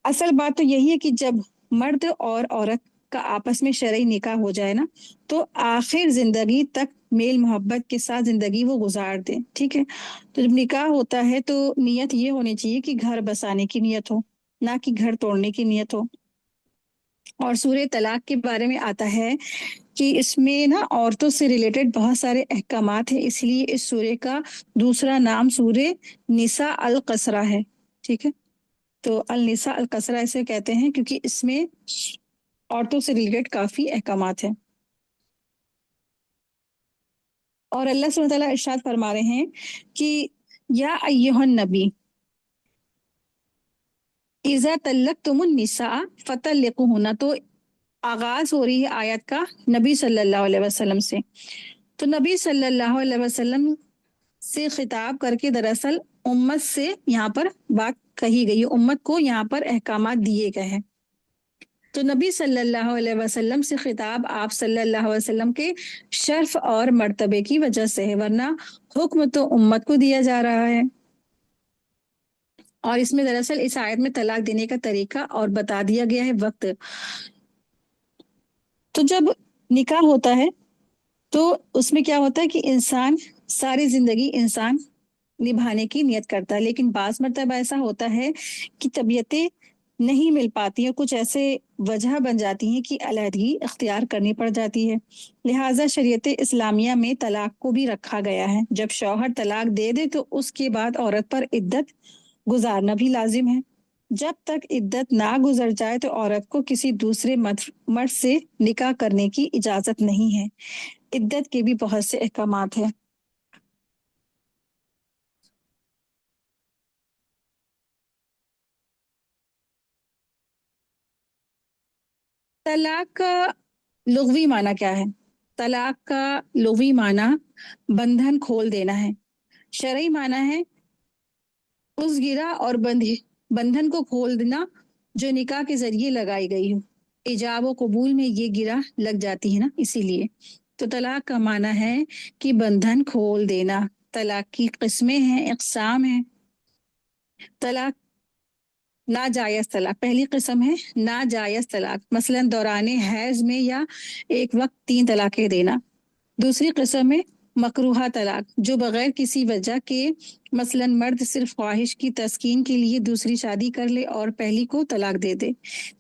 असल बात तो यही है कि जब मर्द और औरत का आपस में शरई निकाह हो जाए ना, तो आखिर जिंदगी तक मेल मोहब्बत के साथ जिंदगी वो गुजार दें। ठीक है, तो जब निकाह होता है तो नियत ये होनी चाहिए कि घर बसाने की नियत हो, ना कि घर तोड़ने की नियत हो। और सूरह तलाक के बारे में आता है कि इसमें ना औरतों से रिलेटेड बहुत सारे अहकामात हैं, इसलिए इस सूर्य का दूसरा नाम सूर्य निसा अल कसरा है। ठीक है, तो अल निसा अल कसरा इसे कहते हैं क्योंकि इसमें औरतों से रिलेटेड काफी अहकामात हैं। और अल्लाह सुब्हानहू तआला इरशाद फरमा रहे हैं कि या अय्युहन नबी इज़ा तल्लक़तुमुन निसा फतल्लिक़ूहुन्ना। तो आगाज हो रही है आयत का नबी सल्लल्लाहु अलैहि वसल्लम से। तो नबी सल्लल्लाहु अलैहि वसल्लम से खिताब करके दरअसल उम्मत से यहाँ पर बात कही गई है, उम्मत को यहाँ पर अहकामात दिए गए हैं। तो नबी सल्लल्लाहु अलैहि वसल्लम से खिताब आप सल्लल्लाहु अलैहि वसल्लम के शर्फ और मर्तबे की वजह से है, वरना हुक्म तो उम्मत को दिया जा रहा है। और इसमें दरअसल इस आयत में तलाक देने का तरीका और बता दिया गया है, वक्त। तो जब निकाह होता है तो उसमें क्या होता है कि इंसान सारी जिंदगी इंसान निभाने की नियत करता है, लेकिन बाज मर्तबा ऐसा होता है कि तबीयतें नहीं मिल पाती हैं, कुछ ऐसे वजह बन जाती हैं कि अलहदगी इख्तियार करनी पड़ जाती है। लिहाजा शरीयत इस्लामिया में तलाक को भी रखा गया है। जब शौहर तलाक दे दे तो उसके बाद औरत पर इद्दत गुजारना भी लाजिम है। जब तक इद्दत ना गुजर जाए तो औरत को किसी दूसरे मर्द से निकाह करने की इजाजत नहीं है। इद्दत के भी बहुत से अहकामात हैं। तलाक का लुग़वी माना क्या है? तलाक का लुग़वी माना बंधन खोल देना है। शरई माना है उस गिरा और बंधन को खोल देना जो निकाह के जरिए लगाई गई हो। इजाब और कबूल में ये गिरा लग जाती है ना, इसीलिए। तो तलाक का माना है कि बंधन खोल देना। तलाक की किस्में हैं, इक़साम हैं। तलाक नाजायज तलाक पहली किस्म है, नाजायज तलाक, मसलन दौरान हैज में या एक वक्त 3 तलाकें देना। दूसरी किस्म है मकरूहा तलाक, जो बगैर किसी वजह के, मसलन मर्द सिर्फ ख्वाहिश की तस्कीन के लिए दूसरी शादी कर ले और पहली को तलाक दे दे।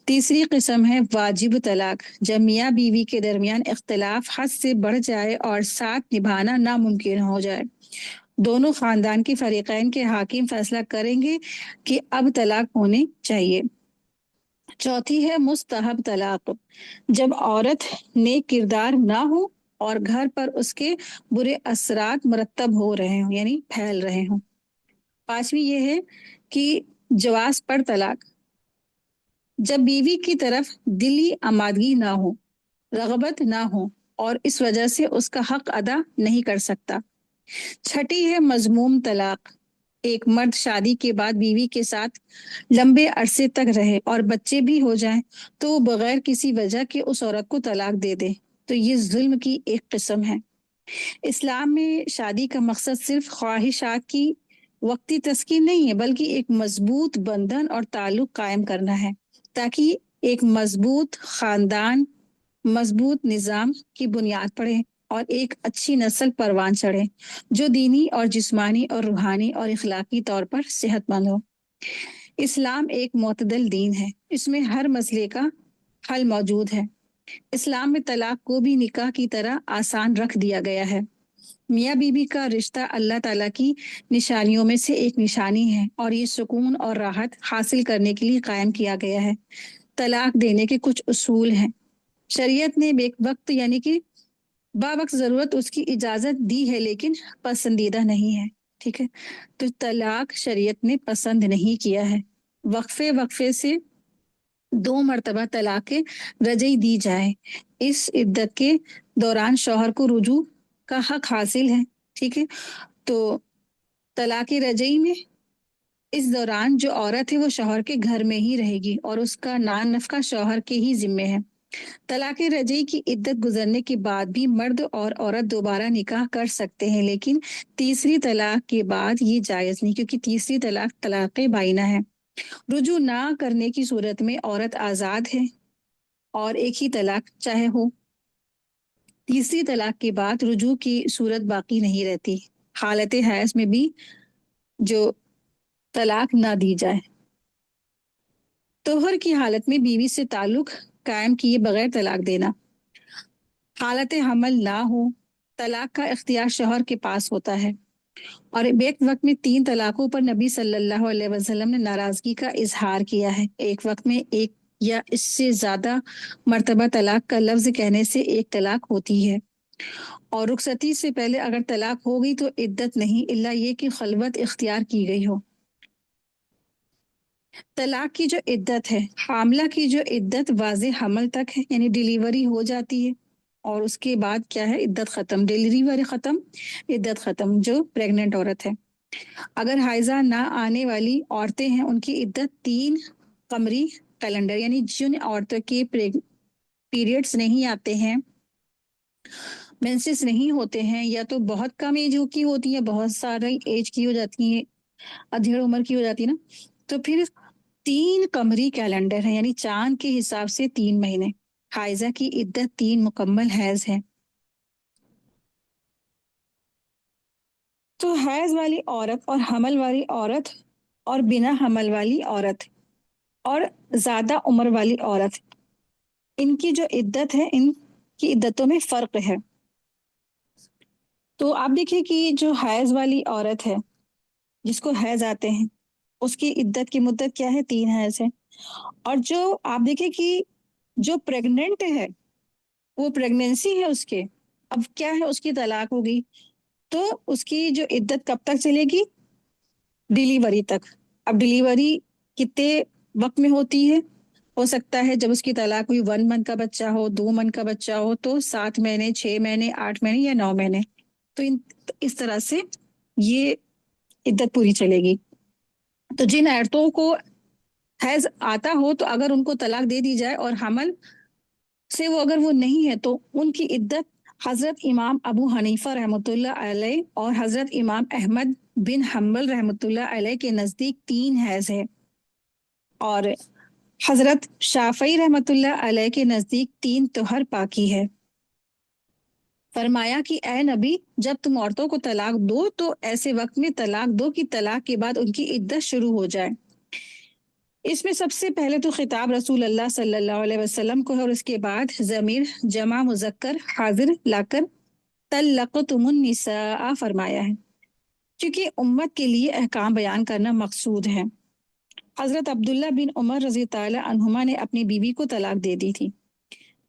तीसरी किस्म है वाजिब तलाक, जब मियाँ बीवी के दरमियान इख्तलाफ हद से बढ़ जाए और साथ निभाना नामुमकिन हो जाए। दोनों खानदान के फरीकैन के हाकिम फैसला करेंगे कि अब तलाक होनी चाहिए। चौथी है मुस्तहब तलाक, जब औरत नेक किरदार ना हो और घर पर उसके बुरे असरात मुरतब हो रहे हों, यानी फैल रहे हों। 5ویں یہ ہے کہ جواز پر طلاق، جب بیوی کی طرف دلی آمادگی نہ ہو، رغبت نہ ہو اور اس وجہ سے اس کا حق ادا نہیں کر سکتا۔ 6 ہے مذموم طلاق، ایک مرد شادی کے بعد بیوی کے ساتھ لمبے عرصے تک رہے اور بچے بھی ہو جائیں تو وہ بغیر کسی وجہ کے اس عورت کو طلاق دے دے تو یہ ظلم کی ایک قسم ہے۔ اسلام میں شادی کا مقصد صرف خواہشات کی وقتی تسکین نہیں ہے، بلکہ ایک مضبوط بندھن اور تعلق قائم کرنا ہے تاکہ ایک مضبوط خاندان، مضبوط نظام کی بنیاد پڑے اور ایک اچھی نسل پروان چڑھے جو دینی اور جسمانی اور روحانی اور اخلاقی طور پر صحت مند ہو۔ اسلام ایک معتدل دین ہے، اس میں ہر مسئلے کا حل موجود ہے۔ اسلام میں طلاق کو بھی نکاح کی طرح آسان رکھ دیا گیا ہے۔ میاں بیوی کا رشتہ اللہ تعالیٰ کی نشانیوں میں سے ایک نشانی ہے اور یہ سکون اور راحت حاصل کرنے کے لیے قائم کیا گیا ہے۔ طلاق دینے کے کچھ اصول ہیں۔ شریعت نے بیک وقت یعنی کہ باوقت ضرورت اس کی اجازت دی ہے لیکن پسندیدہ نہیں ہے، ٹھیک ہے؟ تو طلاق شریعت نے پسند نہیں کیا ہے۔ وقفے وقفے سے 2 مرتبہ طلاق رجعی دی جائے، اس عدت کے دوران شوہر کو رجوع کا حق حاصل ہے، ٹھیک ہے؟ تو طلاق رجعی میں اس دوران جو عورت ہے وہ شوہر کے گھر میں ہی رہے گی اور اس کا نان نفقہ شوہر کے ہی ذمے ہے۔ طلاق رجعی کی عدت گزرنے کے بعد بھی مرد اور عورت دوبارہ نکاح کر سکتے ہیں، لیکن تیسری طلاق کے بعد یہ جائز نہیں، کیونکہ تیسری طلاق طلاق بائنہ ہے۔ رجوع نہ کرنے کی صورت میں عورت آزاد ہے اور ایک ہی طلاق چاہے ہو۔ تیسری طلاق کے بعد رجوع کی صورت باقی نہیں رہتی، حالت حیض میں بھی جو طلاق نہ دی جائے۔ طہر کی حالت میں بیوی سے تعلق قائم کیے بغیر طلاق دینا۔ حالت حمل نہ ہو، طلاق کا اختیار شوہر کے پاس ہوتا ہے، اور ایک وقت میں 3 طلاقوں پر نبی صلی اللہ علیہ وسلم نے ناراضگی کا اظہار کیا ہے۔ ایک وقت میں ایک یا اس سے زیادہ مرتبہ طلاق کا لفظ کہنے سے ایک طلاق ہوتی ہے، اور رخصتی سے پہلے اگر طلاق ہو گئی تو عدت نہیں، الا یہ کہ خلوت اختیار کی گئی ہو۔ طلاق کی جو عدت ہے، حاملہ کی جو عدت واضح حمل تک ہے، یعنی ڈیلیوری ہو جاتی ہے اور اس کے بعد کیا ہے، عدت ختم، ڈیلیوری ختم، عدت ختم، جو پریگننٹ عورت ہے۔ اگر حائضہ نہ آنے والی عورتیں ہیں ان کی عدت 3 قمری کیلنڈر، یعنی جن عورتوں کے پیریڈز نہیں آتے ہیں، مینسز نہیں ہوتے ہیں، یا تو بہت کم ایج کی ہوتی ہے، بہت ساری ایج کی ہو جاتی ہیں، ادھیڑ عمر کی ہو جاتی ہے نا، تو پھر 3 قمری کیلنڈر ہے، یعنی چاند کے حساب سے 3 مہینے۔ حائضہ کی عدت 3 مکمل حیض ہے۔ تو حیض والی عورت اور حمل والی عورت اور بنا حمل والی عورت اور زیادہ عمر والی عورت، ان کی جو عدت ہے، ان کی عدتوں میں فرق ہے۔ تو آپ دیکھیں کہ جو حیض والی عورت ہے، جس کو حیض آتے ہیں، اس کی عدت کی مدت کیا ہے، 3 حیض ہے۔ اور جو آپ دیکھیں کہ جو پریگننٹ ہے، وہ پریگننسی ہے اس کے، اب کیا ہے، اس کی طلاق ہوگی تو اس کی جو عدت کب تک چلے گی، ڈیلیوری تک۔ اب ڈیلیوری کتنے وقت میں ہوتی ہے، ہو سکتا ہے جب اس کی طلاق ہوئی 1 منتھ کا بچہ ہو، 2 منتھ کا بچہ ہو، تو 7 مہینے، 6 مہینے، 8 مہینے یا 9 مہینے، تو اس طرح سے یہ عدت پوری چلے گی۔ تو جن عورتوں کو حیض آتا ہو تو اگر ان کو طلاق دے دی جائے اور حمل سے وہ نہیں ہے تو ان کی عدت حضرت امام ابو حنیفہ رحمۃ اللہ علیہ اور حضرت امام احمد بن حنبل رحمۃ اللہ علیہ کے نزدیک 3 حیض ہے، اور حضرت شافعی رحمۃ اللہ علیہ کے نزدیک 3 طہر پاکی ہے۔ فرمایا کہ اے نبی، جب تم عورتوں کو طلاق دو تو ایسے وقت میں طلاق دو کہ طلاق کے بعد ان کی عدت شروع ہو جائے۔ اس میں سب سے پہلے تو خطاب رسول اللہ صلی اللہ علیہ وسلم کو ہے، اور اس کے بعد ضمیر جمع مذکر حاضر لا کر طلقتم النساء فرمایا ہے، کیونکہ امت کے لیے احکام بیان کرنا مقصود ہے۔ حضرت عبداللہ بن عمر رضی تعالی عنہما نے اپنی بیوی کو طلاق دے دی تھی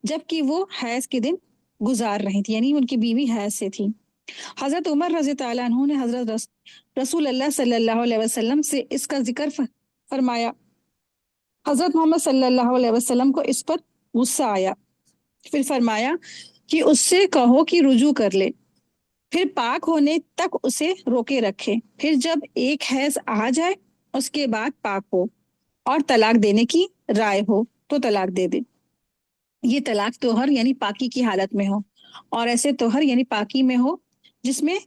جبکہ وہ حیض کے دن گزار رہی تھی، یعنی ان کی بیوی حیض سے تھی۔ हजरत उमर रजी ताला अन्हु ने रसूल अल्लाह सल्लल्लाहु अलैहि वसल्लम से इसका जिक्र फरमाया। हजरत मोहम्मद सल्लल्लाहु अलैहि वसल्लम को इस पर गुस्सा आया। फिर फरमाया कि उससे कहो कि रुजू कर ले, फिर पाक होने तक उसे रोके रखे, फिर जब एक हैज आ जाए उसके बाद पाक हो और तलाक देने की राय हो तो तलाक दे दे। ये तलाक तोहर यानी पाकी की हालत में हो, और ऐसे तोहर यानी पाकी में हो जिसमें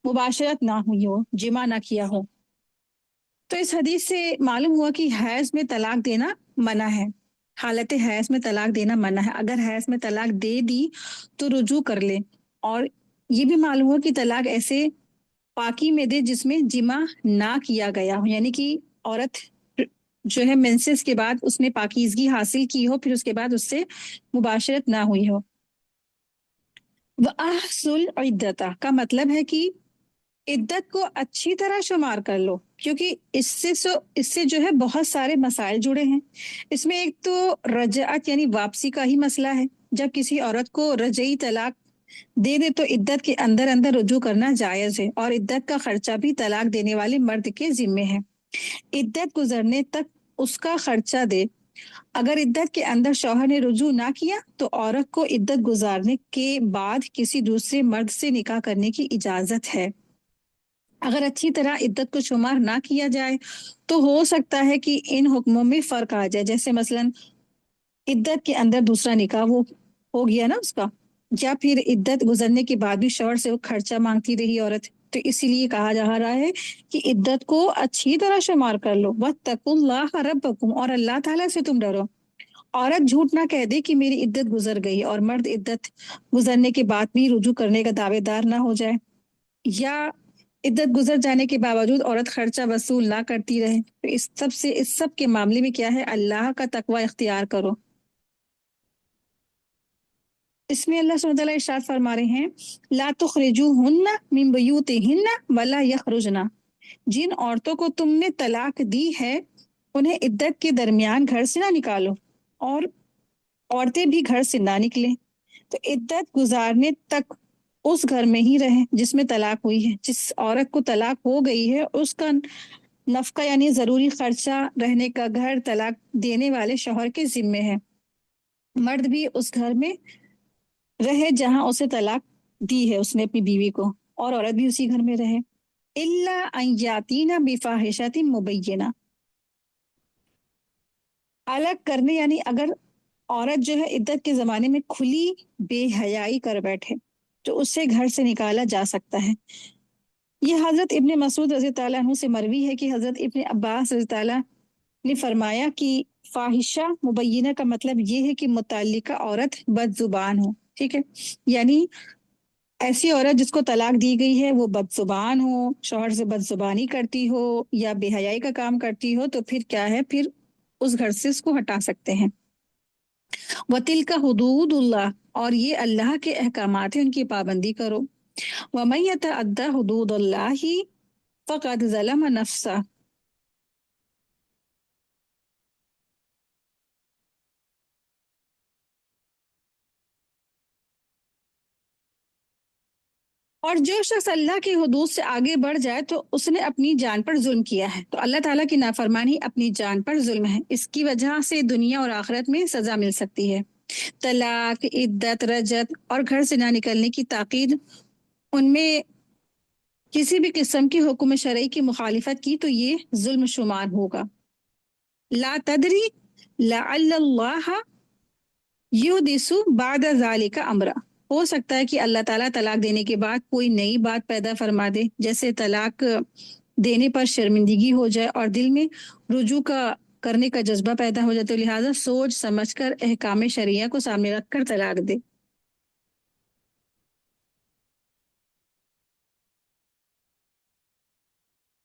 मुबाशरत ना हुई हो, जिमा ना किया हो। तो इस हदीस से मालूम हुआ कि हैज में तलाक देना मना है। हालत हैज में तलाक देना मना है। अगर हैज में तलाक दे दी तो रुजू कर ले। और ये भी मालूम हुआ कि तलाक ऐसे पाकी में दे जिसमें जिमा ना किया गया हो, यानी कि औरत जो है मेंसेस के बाद उसने पाकीज़गी हासिल की हो, फिर उसके बाद उससे मुबाशरत ना हुई हो। वअहसुल इद्दता का मतलब है कि इद्दत को अच्छी तरह शुमार कर लो, क्योंकि इससे जो है बहुत सारे मसाइल जुड़े हैं। इसमें एक तो रजअत यानी वापसी का ही मसला है। जब किसी औरत को रजई तलाक दे दे तो इद्दत के अंदर अंदर रुजू करना जायज है, और इद्दत का खर्चा भी तलाक देने वाले मर्द के जिम्मे है। इद्दत गुजरने तक उसका खर्चा दे। अगर इद्दत के अंदर शौहर ने रुजू ना किया तो औरत को इद्दत गुजारने के बाद किसी दूसरे मर्द से निकाह करने की इजाजत है। अगर अच्छी तरह इद्दत को शुमार ना किया जाए तो हो सकता है कि इन हुक्मों में फर्क आ जाए। जैसे मसलन इद्दत के अंदर दूसरा निकाह वो हो गया ना उसका, या फिर इद्दत गुजरने के बाद भी शौहर से वो खर्चा मांगती रही औरत, तो इसीलिए कहा जा रहा है कि इद्दत को अच्छी तरह शुमार कर लो। वत्तकुल्लाह रब्बकुम, और अल्लाह ताला से तुम डरो। औरत झूठ ना कह दे कि मेरी इद्दत गुजर गई, और मर्द इद्दत गुजरने के बाद भी रुजू करने का दावेदार ना हो जाए, या इद्दत गुजर जाने के बावजूद औरत खर्चा वसूल ना करती रहे। तो इस सब के मामले में क्या है, अल्लाह का तकवा इख्तियार करो। इसमें अल्लाह सुब्हानहू व तआला इरशाद फरमा रहे हैं, ला तुखरिजूहुन्ना मिन बुयूतिहिन्ना वला यखरुजना। जिन औरतों को तुमने तलाक दी है उन्हें इद्दत के दरमियान घर से ना निकालो, और औरतें भी घर से ना निकलें। तो इद्दत गुजारने तक उस घर में ही रहे जिसमें तलाक हुई है। जिस औरत को तलाक हो गई है उसका नफका यानी जरूरी खर्चा, रहने का घर, तलाक देने वाले शौहर के जिम्मे है। मर्द भी उस घर में रहे जहां उसे तलाक दी है उसने अपनी बीवी को, और औरत भी उसी घर में रहे। इल्ला अन यातीना बिफाहिशतिन मुबय्यना, अलग करने यानी अगर औरत जो है इद्दत के जमाने में खुली बेहयाई कर बैठे तो उससे घर से निकाला जा सकता है। ये हजरत इब्ने मसूद रजी ताला अन्हु से मरवी है कि हजरत इब्ने अब्बास रजी ताला ने फरमाया कि फाहिशा मुबय्यना का मतलब ये है कि मुतल्लिका औरत बदजुबान हो। ठीक है, यानी ऐसी औरत जिसको तलाक दी गई है वो बदजुबान हो, शौहर से बदजुबानी करती हो या बेहयाई का काम करती हो, तो फिर क्या है, फिर उस घर से उसको हटा सकते हैं। वतिल का हुदूदुल्लाह, और ये अल्लाह के अहकामात हैं, उनकी पाबंदी करो। वमन यतअद्दा हुदूदल्लाहि फक़द ज़लम नफ्सा, और जो शख्स अल्लाह की हुदूद से आगे बढ़ जाए तो उसने अपनी जान पर जुल्म किया है। तो अल्लाह ताला की नाफरमानी अपनी जान पर जुल्म है, इसकी वजह से दुनिया और आखिरत में सजा मिल सकती है। तलाक, इद्दत, रजत और घर से ना निकलने की ताकीद, उनमें किसी भी किस्म की हुक्म शरई की मुखालिफत की तो ये जुल्म शुमार होगा। ला तदरी लअल्लल्लाह युहदिसु बादा ज़ालिका अमरा, हो सकता है कि अल्लाह ताला तलाक देने के बाद कोई नई बात पैदा फरमा दे, जैसे तलाक देने पर शर्मिंदगी हो जाए और दिल में रुजू का करने का जज्बा पैदा हो जाए, तो लिहाजा सोच समझकर अहकाम शरिया को सामने रखकर तलाक दे।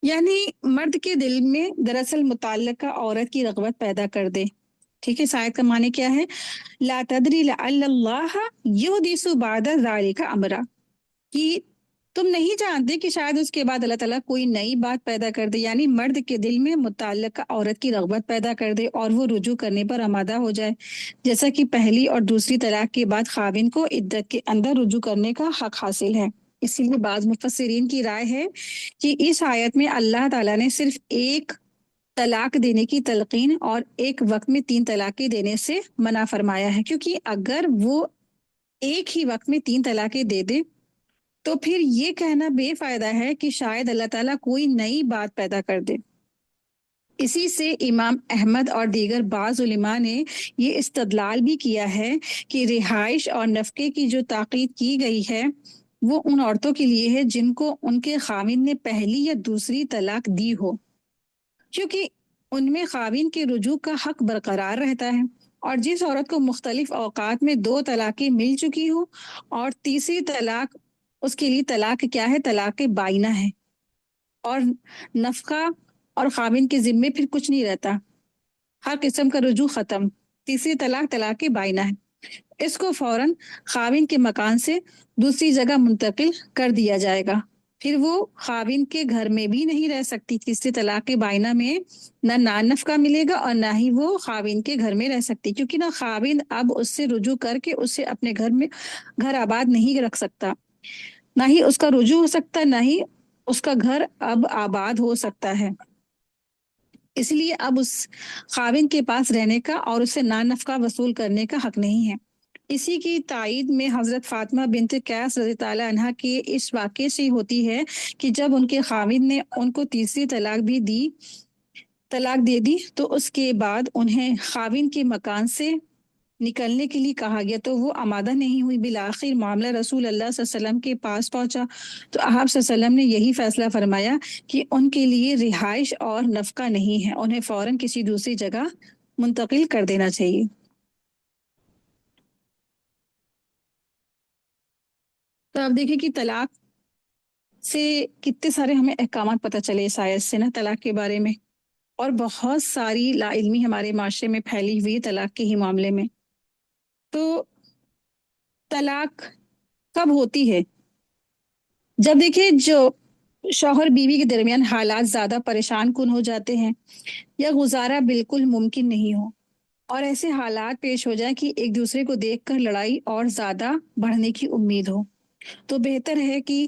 यानी मर्द के दिल में दरअसल मुताल्लिका औरत की रगबत पैदा कर दे। ठीक है, शायद का माने क्या है, ला तदरी लअल्लल्लाह युहदिसु बादा ज़ालिका अमरा, कि तुम नहीं जानते कि शायद उसके बाद अल्लाह ताला कोई नई बात पैदा कर दे, यानी मर्द के दिल में मुताल्लिका औरत की रगबत पैदा कर दे और वो रुजू करने पर आमादा हो जाए, जैसा कि पहली और दूसरी तलाक के बाद खाविन को इद्दत के अंदर रुजू करने का हक हासिल है। اسی لیے بعض مفسرین کی رائے ہے کہ اس آیت میں اللہ تعالیٰ نے صرف ایک طلاق دینے کی تلقین اور ایک وقت میں 3 طلاقیں دینے سے منع فرمایا ہے، کیونکہ اگر وہ ایک ہی وقت میں 3 طلاقیں دے دے تو پھر یہ کہنا بے فائدہ ہے کہ شاید اللہ تعالیٰ کوئی نئی بات پیدا کر دے۔ اسی سے امام احمد اور دیگر بعض علماء نے یہ استدلال بھی کیا ہے کہ رہائش اور نفقے کی جو تاکید کی گئی ہے وہ ان عورتوں کے لیے ہے جن کو ان کے خاوند نے پہلی یا دوسری طلاق دی ہو، کیونکہ ان میں خاوند کے رجوع کا حق برقرار رہتا ہے، اور جس عورت کو مختلف اوقات میں 2 طلاقیں مل چکی ہو اور تیسری طلاق، اس کے لیے طلاق کیا ہے؟ طلاق بائنہ ہے، اور نفقہ اور خاوند کے ذمے پھر کچھ نہیں رہتا، ہر قسم کا رجوع ختم۔ تیسری طلاق طلاق بائنہ ہے، اس کو فوراً خاوند کے مکان سے دوسری جگہ منتقل کر دیا جائے گا، پھر وہ خاوند کے گھر میں بھی نہیں رہ سکتی۔ تیسری طلاق بائنہ میں نہ نفقہ ملے گا اور نہ ہی وہ خاوند کے گھر میں رہ سکتی، کیونکہ نہ خاوند اب اس سے رجوع کر کے اسے اپنے گھر میں گھر آباد نہیں رکھ سکتا، نہ ہی اس کا رجوع ہو سکتا، نہ ہی اس کا گھر اب آباد ہو سکتا ہے۔ اس لیے اب اس خاوند کے پاس رہنے کا اور اسے نفقہ وصول کرنے کا حق نہیں ہے۔ اسی کی تائید میں حضرت فاطمہ بنت قیس رضی تعالیٰ عنہ کے اس واقعے سے ہوتی ہے کہ جب ان کے خاوند نے ان کو تیسری طلاق دے دی تو اس کے بعد انہیں خاوند کے مکان سے نکلنے کے لیے کہا گیا تو وہ آمادہ نہیں ہوئی۔ بالآخر معاملہ رسول اللہ صلی اللہ علیہ وسلم کے پاس پہنچا تو آپ صلی اللہ علیہ وسلم نے یہی فیصلہ فرمایا کہ ان کے لیے رہائش اور نفقہ نہیں ہے، انہیں فوراً کسی دوسری جگہ منتقل کر دینا چاہیے۔ تو آپ دیکھیں کہ طلاق سے کتنے سارے ہمیں احکامات پتہ چلے اس آیت سے نا، طلاق کے بارے میں، اور بہت ساری لا علمی ہمارے معاشرے میں پھیلی ہوئی طلاق کے ہی معاملے میں۔ تو طلاق کب ہوتی ہے؟ جب دیکھیں جو شوہر بیوی کے درمیان حالات زیادہ پریشان کن ہو جاتے ہیں یا گزارا بالکل ممکن نہیں ہو، اور ایسے حالات پیش ہو جائیں کہ ایک دوسرے کو دیکھ کر لڑائی اور زیادہ بڑھنے کی امید ہو، تو بہتر ہے کہ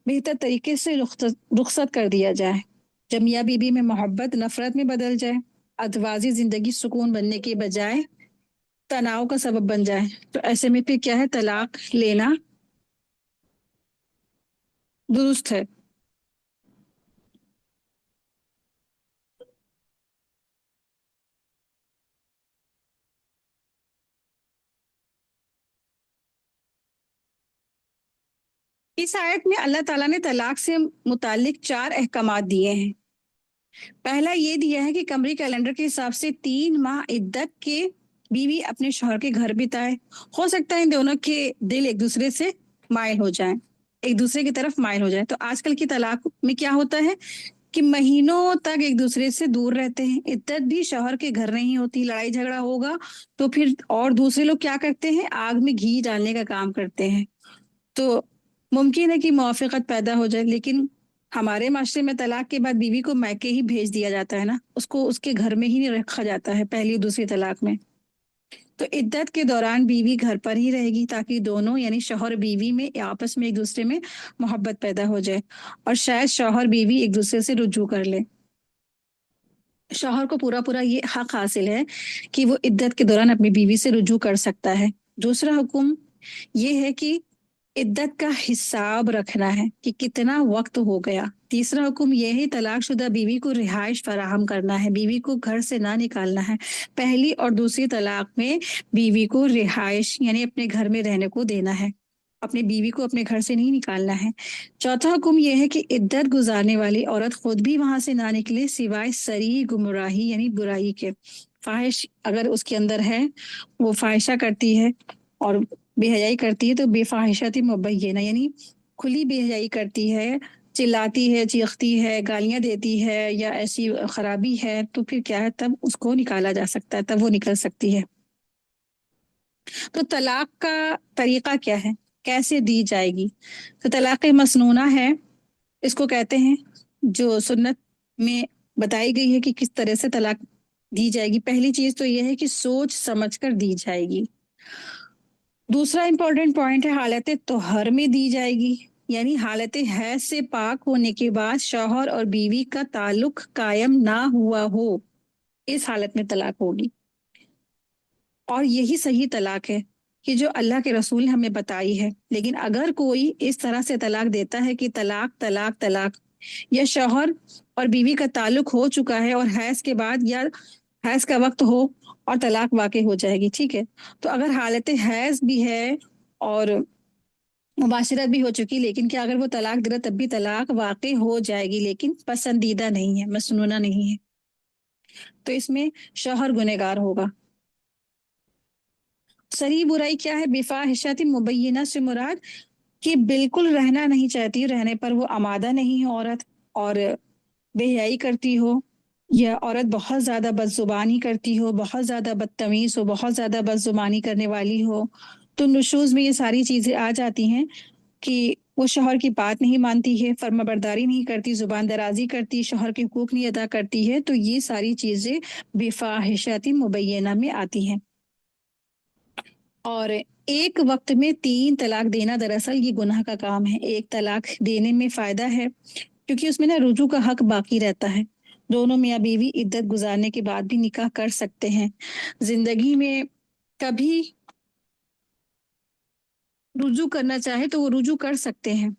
بہتر طریقے سے رخصت کر دیا جائے۔ جب میاں بیوی میں محبت نفرت میں بدل جائے، ادوازی زندگی سکون بننے کے بجائے تناؤ کا سبب بن جائے، تو ایسے میں پھر کیا ہے؟ طلاق لینا درست ہے۔ اس آیت میں اللہ تعالیٰ نے طلاق سے متعلق 4 احکامات دیے ہیں۔ پہلا یہ دیا ہے کہ قمری کیلنڈر کے حساب سے 3 ماہ عدت کے بیوی اپنے شوہر کے گھر بتائے۔ ہو سکتا ہے ان دونوں کے دل ایک دوسرے سے مائل ہو جائیں، ایک دوسرے کی طرف مائل ہو جائیں۔ تو آج کل کی طلاق میں کیا ہوتا ہے کہ مہینوں تک ایک دوسرے سے دور رہتے ہیں، عدت بھی شوہر کے گھر نہیں ہوتی، لڑائی جھگڑا ہوگا تو پھر اور دوسرے لوگ کیا کرتے ہیں؟ آگ میں گھی ڈالنے کا کام کرتے ہیں۔ تو ممکن ہے کہ موافقت پیدا ہو جائے، لیکن ہمارے معاشرے میں طلاق کے بعد بیوی کو میکے ہی بھیج دیا جاتا ہے نا، اس کو اس کے گھر میں ہی نہیں رکھا جاتا ہے پہلی دوسری طلاق میں۔ تو عدت کے دوران بیوی گھر پر ہی رہے گی تاکہ دونوں یعنی شوہر بیوی میں آپس میں ایک دوسرے میں محبت پیدا ہو جائے، اور شاید شوہر بیوی ایک دوسرے سے رجوع کر لے۔ شوہر کو پورا پورا یہ حق حاصل ہے کہ وہ عدت کے دوران اپنی بیوی سے رجوع کر سکتا ہے۔ دوسرا حکم یہ ہے کہ عدت کا حساب رکھنا ہے کہ کتنا وقت ہو گیا۔ تیسرا حکم یہ ہے طلاق شدہ بیوی کو رہائش فراہم کرنا ہے، بیوی کو گھر سے نہ نکالنا ہے۔ پہلی اور دوسری طلاق میں بیوی کو رہائش یعنی اپنے گھر میں رہنے کو دینا ہے، اپنی بیوی کو اپنے گھر سے نہیں نکالنا ہے۔ چوتھا حکم یہ ہے کہ عدت گزارنے والی عورت خود بھی وہاں سے نہ نکلے سوائے صریح گمراہی یعنی برائی کے۔ فاحش اگر اس کے اندر ہے، وہ فاحشہ کرتی ہے اور بے حیائی کرتی ہے، تو بے فاحشۃ مبینہ یعنی کھلی بے حیائی کرتی ہے، چلاتی ہے، چیختی ہے، گالیاں دیتی ہے یا ایسی خرابی ہے، تو پھر کیا ہے؟ تب اس کو نکالا جا سکتا ہے، تب وہ نکل سکتی ہے۔ تو طلاق کا طریقہ کیا ہے؟ کیسے دی جائے گی؟ تو طلاق مسنونہ ہے، اس کو کہتے ہیں، جو سنت میں بتائی گئی ہے کہ کس طرح سے طلاق دی جائے گی۔ پہلی چیز تو یہ ہے کہ سوچ سمجھ کر دی جائے گی۔ دوسرا امپورٹنٹ پوائنٹ ہے حالت طہر میں دی جائے گی۔ यानी हालत हैज से पाक होने के बाद शौहर और बीवी का ताल्लुक कायम ना हुआ हो, इस हालत में तलाक होगी। और यही सही तलाक है कि जो अल्लाह के रसूल ने हमें बताई है। लेकिन अगर कोई इस तरह से तलाक देता है कि तलाक तलाक तलाक, या शौहर और बीवी का ताल्लुक हो चुका है और हैज के बाद या हैज का वक्त हो और तलाक वाक़ई हो जाएगी, ठीक है। तो अगर हालत हैज भी है और मुबाशरत भी हो चुकी, लेकिन क्या अगर वो तलाक दे रहा तब भी तलाक वाक़ई हो जाएगी, लेकिन पसंदीदा नहीं है, मसनूना नहीं है। तो इसमें शौहर गुनहगार होगा। सरी बुराई क्या है? बेफाहिशाती मुबय्यना से मुराद कि बिल्कुल रहना नहीं चाहती, रहने पर वो आमादा नहीं है औरत, और बेहयाई करती हो, या औरत बहुत ज़्यादा बदजुबानी करती हो, बहुत ज़्यादा बदतमीज़ हो, बहुत ज़्यादा बदजुबानी करने वाली हो, तो नुशूज़ में ये सारी चीज़ें आ जाती हैं कि वो शौहर की बात नहीं मानती है, फर्माबरदारी नहीं करती, ज़ुबान दराजी करती, शौहर के हुकूक नहीं अदा करती है, तो ये सारी चीज़ें बेफाहिशाती मुबय्यना में आती हैं। और एक वक्त में 3 तलाक देना दरअसल ये गुनाह का काम है। एक तलाक देने में फ़ायदा है क्योंकि उसमें ना रुजू का हक बाकी रहता है। दोनों मियाँ बीवी इद्दत गुजारने के बाद भी निकाह कर सकते हैं। ज़िंदगी में कभी रुजू करना चाहे तो वो रुजू कर सकते हैं।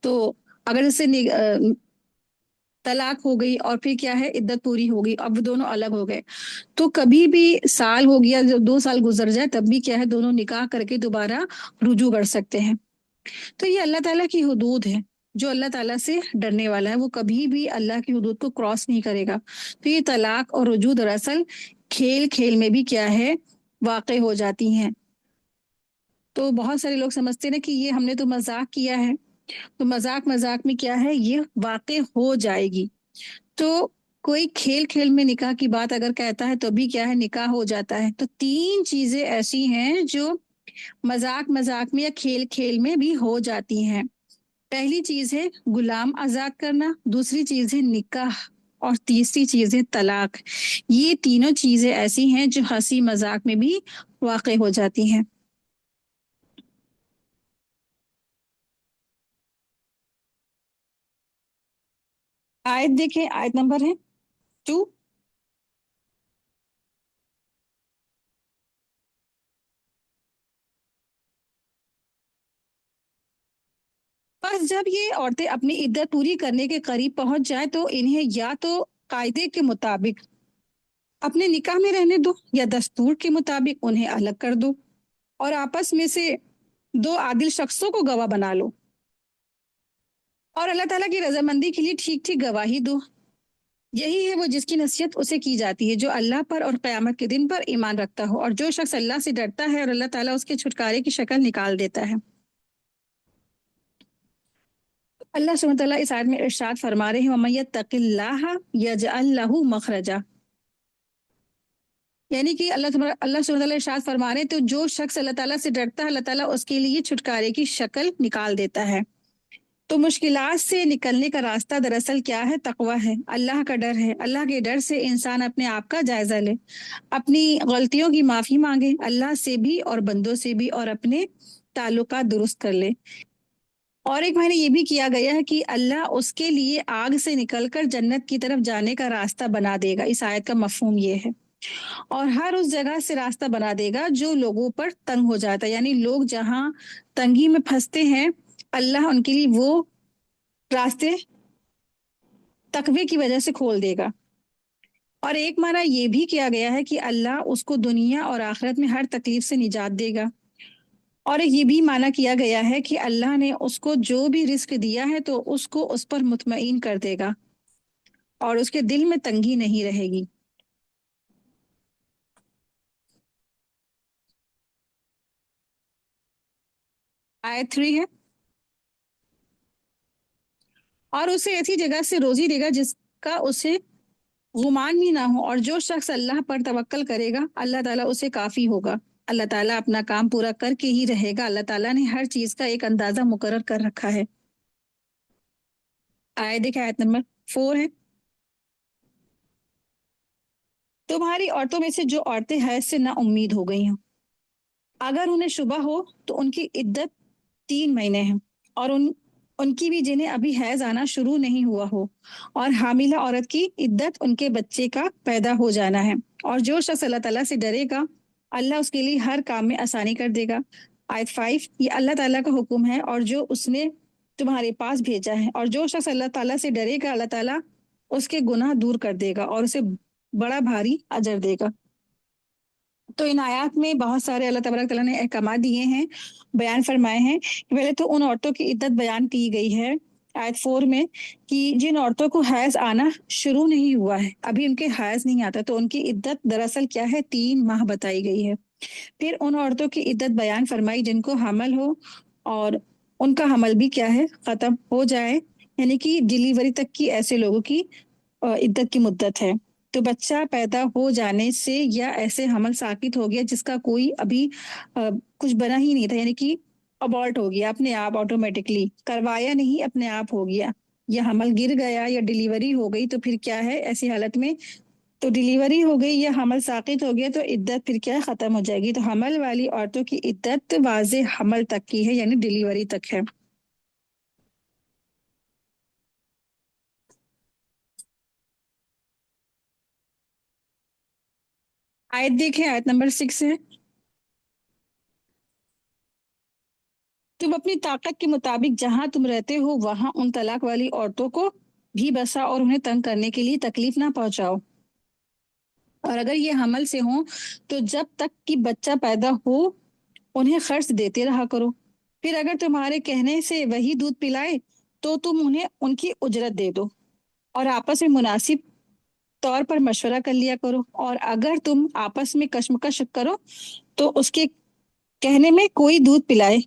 तो अगर जैसे तलाक हो गई और फिर क्या है, इद्दत पूरी हो गई, अब दोनों अलग हो गए, तो कभी भी साल हो गया, जब 2 साल गुजर जाए तब भी क्या है, दोनों निकाह करके दोबारा रुजू कर सकते हैं। तो ये अल्लाह ताला की हुदूद है। जो अल्लाह ताला से डरने वाला है वो कभी भी अल्लाह की हुदूद को क्रॉस नहीं करेगा। तो ये तलाक और रुजू दरअसल खेल खेल में भी क्या है, वाक़ई हो जाती हैं। तो बहुत सारे लोग समझते हैं ना कि ये हमने तो मजाक किया है, तो मजाक मजाक में क्या है, ये वाक़ई हो जाएगी। तो कोई खेल खेल में निकाह की बात अगर कहता है तो भी क्या है, निकाह हो जाता है। तो 3 चीजें ऐसी हैं जो मजाक मजाक में या खेल खेल में भी हो जाती हैं। पहली चीज है गुलाम आजाद करना, दूसरी चीज है निकाह, और तीसरी चीज है तलाक। ये तीनों चीजें ऐसी हैं जो हंसी मजाक में भी वाक़ई हो जाती हैं। आयत देखें, आयत नंबर है 2। बस जब ये औरतें अपनी इद्दत पूरी करने के करीब पहुंच जाए तो इन्हें या तो कायदे के मुताबिक अपने निकाह में रहने दो, या दस्तूर के मुताबिक उन्हें अलग कर दो, और आपस में से 2 आदिल शख्सों को गवाह बना लो, और अल्लाह ताला की रजामंदी के लिए ठीक ठीक गवाही दो। यही है वो जिसकी नसीहत उसे की जाती है जो अल्लाह पर और क़यामत के दिन पर ईमान रखता हो, और जो शख्स अल्लाह से डरता है और अल्लाह ताला उसके छुटकारे की शक्ल निकाल देता है। अल्लाह सुब्हानहू व तआला इस आयत में इरशाद फरमा रहे हैं, वमन यत्तक़िल्लाह यजअल लहू मखरजा। यानी कि अल्लाह सुब्हानहू व तआला इरशाद फरमा रहे हैं, तो जो शख्स अल्लाह ताला से डरता है, अल्लाह ताला उसके लिए छुटकारे की शक्ल निकाल देता है। तो मुश्किलात से निकलने का रास्ता दरअसल क्या है? तकवा है, अल्लाह का डर है। अल्लाह के डर से इंसान अपने आप का जायजा ले, अपनी गलतियों की माफ़ी मांगे, अल्लाह से भी और बंदों से भी, और अपने ताल्लुकात दुरुस्त कर ले। और एक महीने ये भी किया गया है कि अल्लाह उसके लिए आग से निकलकर जन्नत की तरफ जाने का रास्ता बना देगा। इस आयत का मफहूम ये है। और हर उस जगह से रास्ता बना देगा जो लोगों पर तंग हो जाता है, यानी लोग जहाँ तंगी में फंसते हैं, अल्लाह उनके लिए वो रास्ते तकवे की वजह से खोल देगा। और एक माना ये भी किया गया है कि अल्लाह उसको दुनिया और आखिरत में हर तकलीफ से निजात देगा। और ये भी माना किया गया है कि अल्लाह ने उसको जो भी रिस्क दिया है तो उसको उस पर मुतमईन कर देगा, और उसके दिल में तंगी नहीं रहेगी। आयत 3 है, और उसे ऐसी जगह से रोजी देगा जिसका उसे गुमान भी ना हो, और जो शख्स अल्लाह पर तवक्कल करेगा अल्लाह ताला उसे काफी होगा। अल्लाह ताला अपना काम पूरा करके ही रहेगा। अल्लाह ताला ने हर चीज का एक अंदाजा मुकर्रर कर रखा है। आयत देखिए, आयत नंबर 4 है, तुम्हारी औरतों में से जो औरतें हैज से ना उम्मीद हो गई हों, अगर उन्हें शुबा हो तो उनकी इद्दत 3 महीने हैं। اور ان کی بھی جنہیں ابھی حیض آنا شروع نہیں ہوا ہو، اور حاملہ عورت کی عدت ان کے بچے کا پیدا ہو جانا ہے، اور جو شخص اللہ تعالیٰ سے ڈرے گا اللہ اس کے لیے ہر کام میں آسانی کر دے گا۔ آیت 5، یہ اللہ تعالیٰ کا حکم ہے اور جو اس نے تمہارے پاس بھیجا ہے، اور جو شخص اللہ تعالیٰ سے ڈرے گا اللہ تعالیٰ اس کے گناہ دور کر دے گا اور اسے بڑا بھاری اجر دے گا۔ تو ان آیات میں بہت سارے اللہ تبارک تعالیٰ نے احکامات دیے ہیں، بیان فرمائے ہیں۔ پہلے تو ان عورتوں کی عدت بیان کی گئی ہے آیت 4 میں، کہ جن عورتوں کو حیض آنا شروع نہیں ہوا ہے، ابھی ان کے حیض نہیں آتا، تو ان کی عدت دراصل کیا ہے، 3 ماہ بتائی گئی ہے۔ پھر ان عورتوں کی عدت بیان فرمائی جن کو حمل ہو اور ان کا حمل بھی کیا ہے، ختم ہو جائے، یعنی کہ ڈیلیوری تک کی ایسے لوگوں کی عدت کی مدت ہے۔ تو بچہ پیدا ہو جانے سے یا ایسے حمل ساقط ہو گیا جس کا کوئی ابھی کچھ بنا ہی نہیں تھا، یعنی کہ ابارٹ ہو گیا اپنے آپ، آٹومیٹکلی کروایا نہیں، اپنے آپ ہو گیا، یا حمل گر گیا یا ڈیلیوری ہو گئی، تو پھر کیا ہے ایسی حالت میں، تو ڈیلیوری ہو گئی یا حمل ساقط ہو گیا تو عدت پھر کیا ختم ہو جائے گی۔ تو حمل والی عورتوں کی عدت واضح حمل تک کی ہے، یعنی ڈیلیوری تک ہے۔ آیت دیکھیں، آیت نمبر 6 ہے، تم اپنی طاقت کے مطابق جہاں تم رہتے ہو وہاں ان طلاق والی عورتوں کو بھی بسا اور انہیں تنگ کرنے کے لیے تکلیف نہ پہنچاؤ، اور اگر یہ حمل سے ہوں تو جب تک کہ بچہ پیدا ہو انہیں خرچ دیتے رہا کرو، پھر اگر تمہارے کہنے سے وہی دودھ پلائے تو تم انہیں ان کی اجرت دے دو، اور آپس میں مناسب طور پر مشورہ کر لیا کرو، اور اگر تم آپس میں کشمکش کرو تو اس کے کہنے میں کوئی دودھ پلائے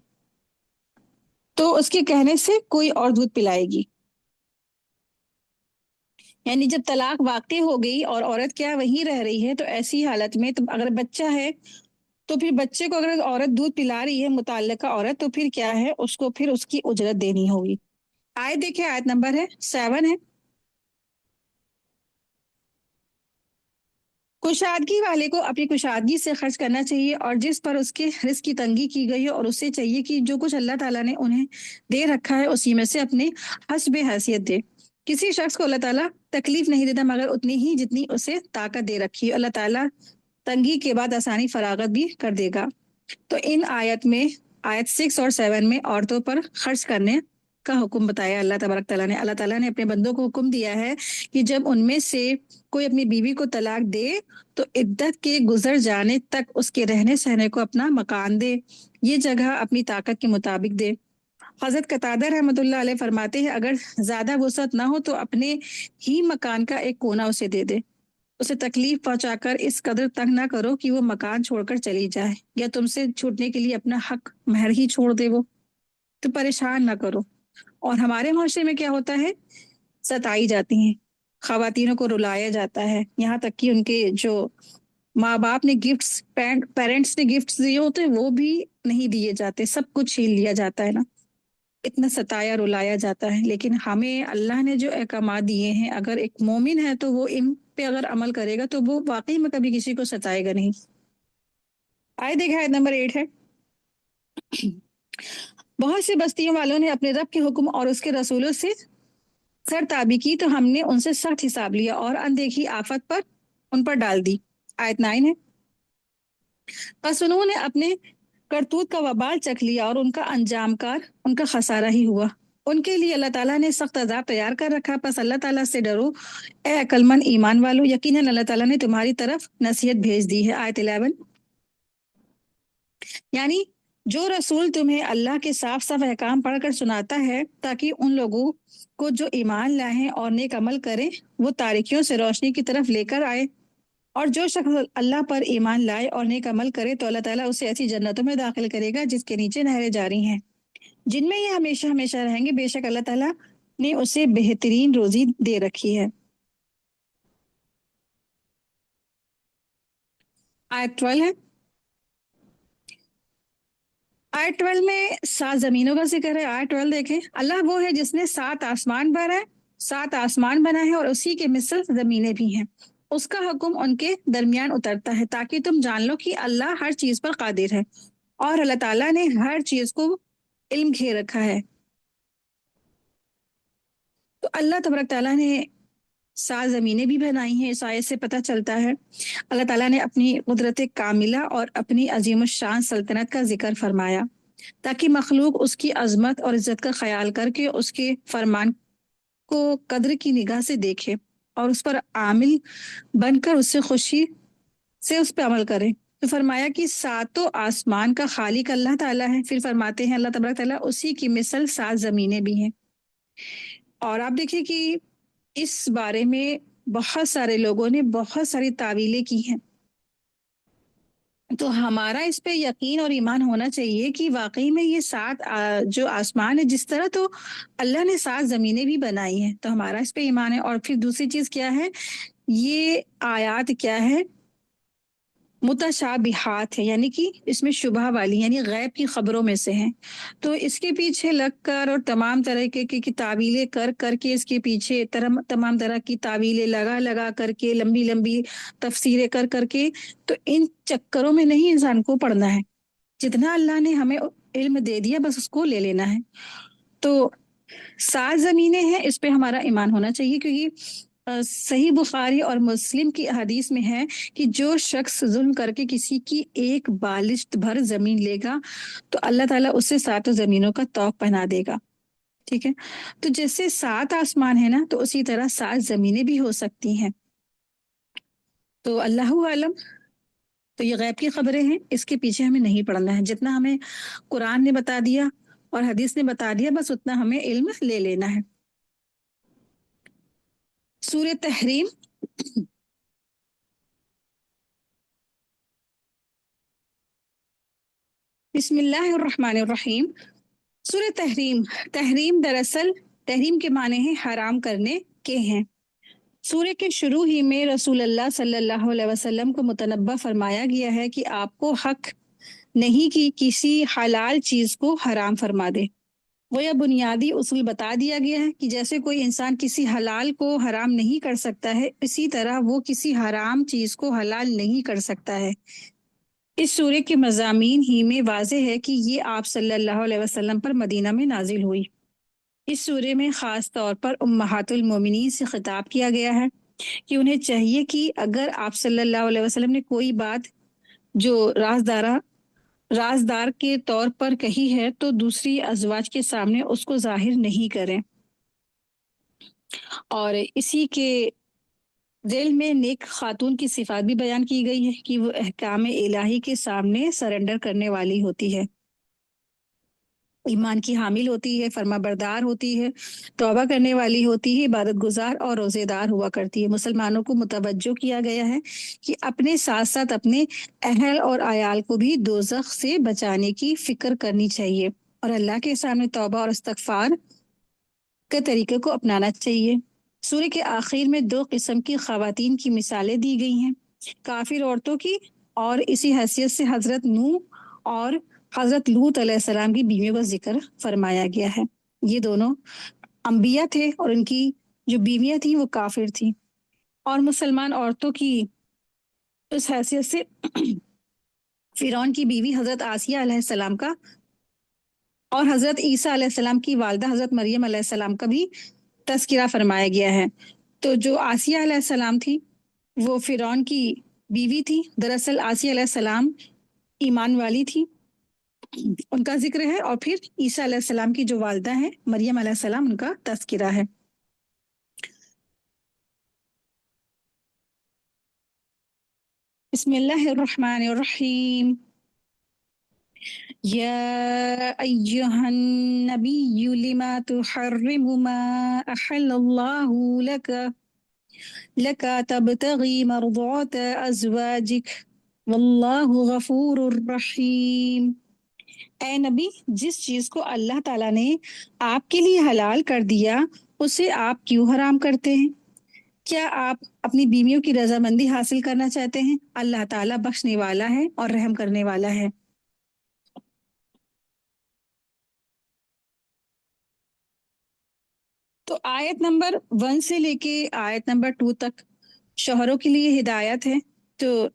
تو اس کے کہنے سے کوئی اور دودھ پلائے گی، یعنی جب طلاق واقع ہو گئی اور عورت کیا وہیں رہ رہی ہے، تو ایسی حالت میں اگر بچہ ہے تو پھر بچے کو اگر عورت دودھ پلا رہی ہے متعلقہ عورت، تو پھر کیا ہے اس کو پھر اس کی اجرت دینی ہوگی۔ آیت دیکھیں، آیت نمبر 7 ہے، کشادگی والے کو اپنی کشادگی سے خرچ کرنا چاہیے، اور جس پر اس کے رزق کی تنگی کی گئی ہے، اور اسے چاہیے کہ جو کچھ اللہ تعالیٰ نے انہیں دے رکھا ہے اسی میں سے اپنے حسب حیثیت دے۔ کسی شخص کو اللہ تعالیٰ تکلیف نہیں دیتا مگر اتنی ہی جتنی اسے طاقت دے رکھی ہے، اللہ تعالیٰ تنگی کے بعد آسانی فراغت بھی کر دے گا۔ تو ان آیت میں، آیت 6 اور 7 میں عورتوں پر خرچ کرنے کا حکم بتایا اللہ تبارک تعالیٰ نے۔ اللہ تعالیٰ نے اپنے بندوں کو حکم دیا ہے کہ جب ان میں سے کوئی اپنی بیوی کو طلاق دے تو عدت کے گزر جانے تک اس کے رہنے سہنے کو اپنا مکان دے، یہ جگہ اپنی طاقت کے مطابق دے۔ حضرت قتادہ رحمۃ اللہ علیہ فرماتے ہیں اگر زیادہ وسعت نہ ہو تو اپنے ہی مکان کا ایک کونا اسے دے دے، اسے تکلیف پہنچا کر اس قدر تنگ نہ کرو کہ وہ مکان چھوڑ کر چلی جائے، یا تم سے چھوٹنے کے لیے اپنا حق مہر ہی چھوڑ دے، وہ تو پریشان نہ کرو۔ اور ہمارے معاشرے میں کیا ہوتا ہے، ستائی جاتی ہیں خواتینوں کو، رلایا جاتا ہے، یہاں تک کہ ان کے جو ماں باپ نے گفٹس، پیرنٹس نے گفٹس دیے ہوتے ہیں وہ بھی نہیں دیے جاتے، سب کچھ چھین لیا جاتا ہے نا، اتنا ستایا رلایا جاتا ہے۔ لیکن ہمیں اللہ نے جو احکامات دیے ہیں، اگر ایک مومن ہے تو وہ ان پہ اگر عمل کرے گا تو وہ واقعی میں کبھی کسی کو ستائے گا نہیں۔ آئے دیکھا آیت نمبر 8 ہے، بہت سی بستیوں والوں نے اپنے رب کے حکم اور اس کے رسولوں سے سر تابی کی تو ہم نے ان سے سخت حساب لیا اور اندیکھی آفت پر ان پر ڈال دی۔ آیت 9 ہے، بس انہوں نے اپنے کرتوت کا وبال چکھ لیا اور ان کا انجام کار ان کا خسارہ ہی ہوا۔ ان کے لیے اللہ تعالیٰ نے سخت عذاب تیار کر رکھا، پس اللہ تعالیٰ سے ڈرو اے عقل مند ایمان والو، یقیناً اللہ تعالیٰ نے تمہاری طرف نصیحت بھیج دی ہے۔ آیت 11، یعنی جو رسول تمہیں اللہ کے صاف صاف احکام پڑھ کر سناتا ہے تاکہ ان لوگوں کو جو ایمان لائیں اور نیک عمل کریں وہ تاریکیوں سے روشنی کی طرف لے کر آئے، اور جو شخص اللہ پر ایمان لائے اور نیک عمل کرے تو اللہ تعالیٰ اسے ایسی جنتوں میں داخل کرے گا جس کے نیچے نہریں جاری ہیں، جن میں یہ ہمیشہ ہمیشہ رہیں گے، بے شک اللہ تعالیٰ نے اسے بہترین روزی دے رکھی ہے۔ آیت 12 ہے، آیت 12 میں 7 زمینوں کا ذکر ہے۔ آیت 12 دیکھیں، اللہ وہ ہے جس نے 7 آسمان بنائے، 7 آسمان بنائے ہیں اور اسی کے مثل زمینیں بھی ہیں، اس کا حکم ان کے درمیان اترتا ہے تاکہ تم جان لو کہ اللہ ہر چیز پر قادر ہے، اور اللہ تعالیٰ نے ہر چیز کو علم گھیر رکھا ہے۔ تو اللہ तबारक ताला ने 7 ज़मीनें भी बनाई हैं। इस आयत से पता चलता है अल्लाह ताला ने अपनी कुदरत कामिला और अपनी अजीम शान सल्तनत का जिक्र फरमाया ताकि मखलूक उसकी अजमत और इज्जत का ख्याल करके उसके फरमान को कद्र की निगाह से देखे और उस पर आमिल बनकर उससे खुशी से उस पर अमल करे। तो फरमाया कि सातों आसमान का खालिक अल्लाह ताला है। फिर फरमाते हैं अल्लाह तबारक ताला उसी की मिसल 7 ज़मीनें भी हैं। और आप देखिए कि इस बारे में बहुत सारे लोगों ने बहुत सारी तावीलें की हैं। तो हमारा इस पे यकीन और ईमान होना चाहिए कि वाकई में ये 7 जो आसमान है, जिस तरह तो अल्लाह ने 7 ज़मीनें भी बनाई हैं, तो हमारा इस पे ईमान है। और फिर दूसरी चीज क्या है, ये आयात क्या है, मुतशाबिहात है, यानी कि इसमें शुबह वाली, यानी गैब की खबरों में से हैं। तो इसके पीछे लग कर और तमाम तरह की तावीलें कर करके, इसके पीछे तमाम तरह की तावीलें लगा लगा करके, लंबी लंबी तफसीरें कर करके, तो इन चक्करों में नहीं इंसान को पड़ना है। जितना अल्लाह ने हमें इल्म दे दिया बस उसको ले लेना है। तो 7 ज़मीनें हैं, इस पे हमारा ईमान होना चाहिए, क्योंकि सही बुखारी और मुस्लिम की हदीस में है कि जो शख्स जुल्म करके किसी की एक बालिश्त भर जमीन लेगा तो अल्लाह ताला उससे 7 ज़मीनों का तौक पहना देगा। ठीक है, तो जैसे 7 आसमान है ना, तो उसी तरह 7 ज़मीनें भी हो सकती हैं। तो अल्लाह आलम। तो ये गैब की खबरें हैं, इसके पीछे हमें नहीं पड़ना है। जितना हमें कुरान ने बता दिया और हदीस ने बता दिया, बस उतना हमें इल्म ले लेना है। सूरह तहरीम, बिस्मिल्लाहिर्रहमानिर्रहीम। सूरह तहरीम। तहरीम दरअसल तहरीम के माने हैं हराम करने के हैं। सूरह के शुरू ही में रसूल अल्लाह सल्लल्लाहु अलैहि वसल्लम को मुतनब्बा फरमाया गया है कि आपको हक नहीं कि किसी हलाल चीज को हराम फरमा दे। वो यह बुनियादी उसूल बता दिया गया है कि जैसे कोई इंसान किसी हलाल को हराम नहीं कर सकता है, इसी तरह वो किसी हराम चीज को हलाल नहीं कर सकता है। इस सूरह के मज़ामीन ही में वाज़ेह है कि ये आप सल्लल्लाहु अलैहि वसल्लम पर मदीना में नाजिल हुई। इस सूरह में ख़ास तौर पर उम्महातुल मोमिनीन से खिताब किया गया है कि उन्हें चाहिए कि अगर आप सल्लल्लाहु अलैहि वसल्लम ने कोई बात जो राजदार के तौर पर कही है, तो दूसरी अजवाज के सामने उसको जाहिर नहीं करें। और इसी के दिल में नेक खातून की सिफात भी बयान की गई है कि वो अहकाम इलाही के सामने सरेंडर करने वाली होती है, ईमान की हामिल होती है, फर्मा बरदार होती है, तौबा करने वाली होती है, इबादत गुजार और रोजेदार हुआ करती है। मुसलमानों को मुतवज्जो किया गया है कि अपने साथ साथ अपने अहल और आयाल को भी दोजख से बचाने की फिक्र करनी चाहिए और अल्लाह के सामने तौबा और इस्तगफार के तरीके को अपनाना चाहिए। सूर्य के आखिर में 2 किस्म की खवातीन की मिसालें दी गई हैं, काफिर औरतों की, और इसी हैसियत से हजरत नूह और हजरत लूत अलैहिस्सलाम की बीवियों का जिक्र फरमाया गया है। ये दोनों अंबिया थे और उनकी जो बीवियां थी वो काफिर थी। और मुसलमान औरतों की इस हैसियत से फिरौन की बीवी हजरत आसिया अलैहिस्सलाम का और हजरत ईसा अलैहिस्सलाम की वालदा हजरत मरियम अलैहिस्सलाम का भी तस्किरा फरमाया गया है। तो जो आसिया अलैहिस्सलाम थी वो फिरौन की बीवी थी। दरअसल आसिया अलैहिस्सलाम ईमान वाली थी, उनका जिक्र है। और फिर ईसा अलैहिस्सलाम की जो वालदा है मरियम अलैहिस्सलाम, उनका तस्किरा है। बिस्मिल्लाहिर्रहमानिर्रहीम। या अय्युहन नबिय्यु लिमा तुहर्रिमु मा अहल्लल्लाहु लका लका तबतगी मरज़ात अज़वाजिक वल्लाहु गफूरुर रहीम। ए नबी, जिस चीज को अल्लाह ताला ने आपके लिए हलाल कर दिया उसे आप क्यों हराम करते हैं? क्या आप अपनी बीवियों की रजामंदी हासिल करना चाहते हैं? अल्लाह ताला बख्शने वाला है और रहम करने वाला है। तो आयत नंबर 1 से लेके आयत नंबर 2 तक शौहरों के लिए हिदायत है, तो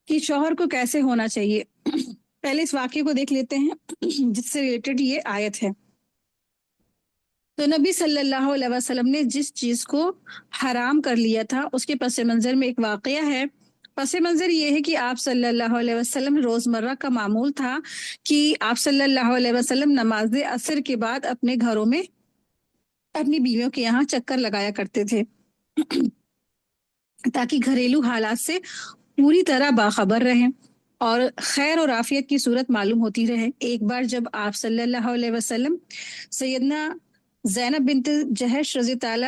कि शौहर को कैसे होना चाहिए। पहले इस वाक्य को देख लेते हैं जिससे रिलेटेड ये आयत है। تو نبی صلی اللہ علیہ وسلم نے جس چیز کو حرام کر لیا تھا اس کے پس منظر میں ایک واقعہ ہے۔ پس منظر یہ ہے کہ آپ صلی اللہ علیہ وسلم روزمرہ کا معمول تھا کہ آپ صلی اللہ علیہ وسلم نماز عصر کے بعد اپنے گھروں میں اپنی بیویوں کے یہاں چکر لگایا کرتے تھے تاکہ گھریلو حالات سے پوری طرح باخبر رہیں اور خیر اور عافیت کی صورت معلوم ہوتی رہے۔ ایک بار جب آپ صلی اللہ علیہ وسلم سیدنا زینب بنت جہش رضی تعالی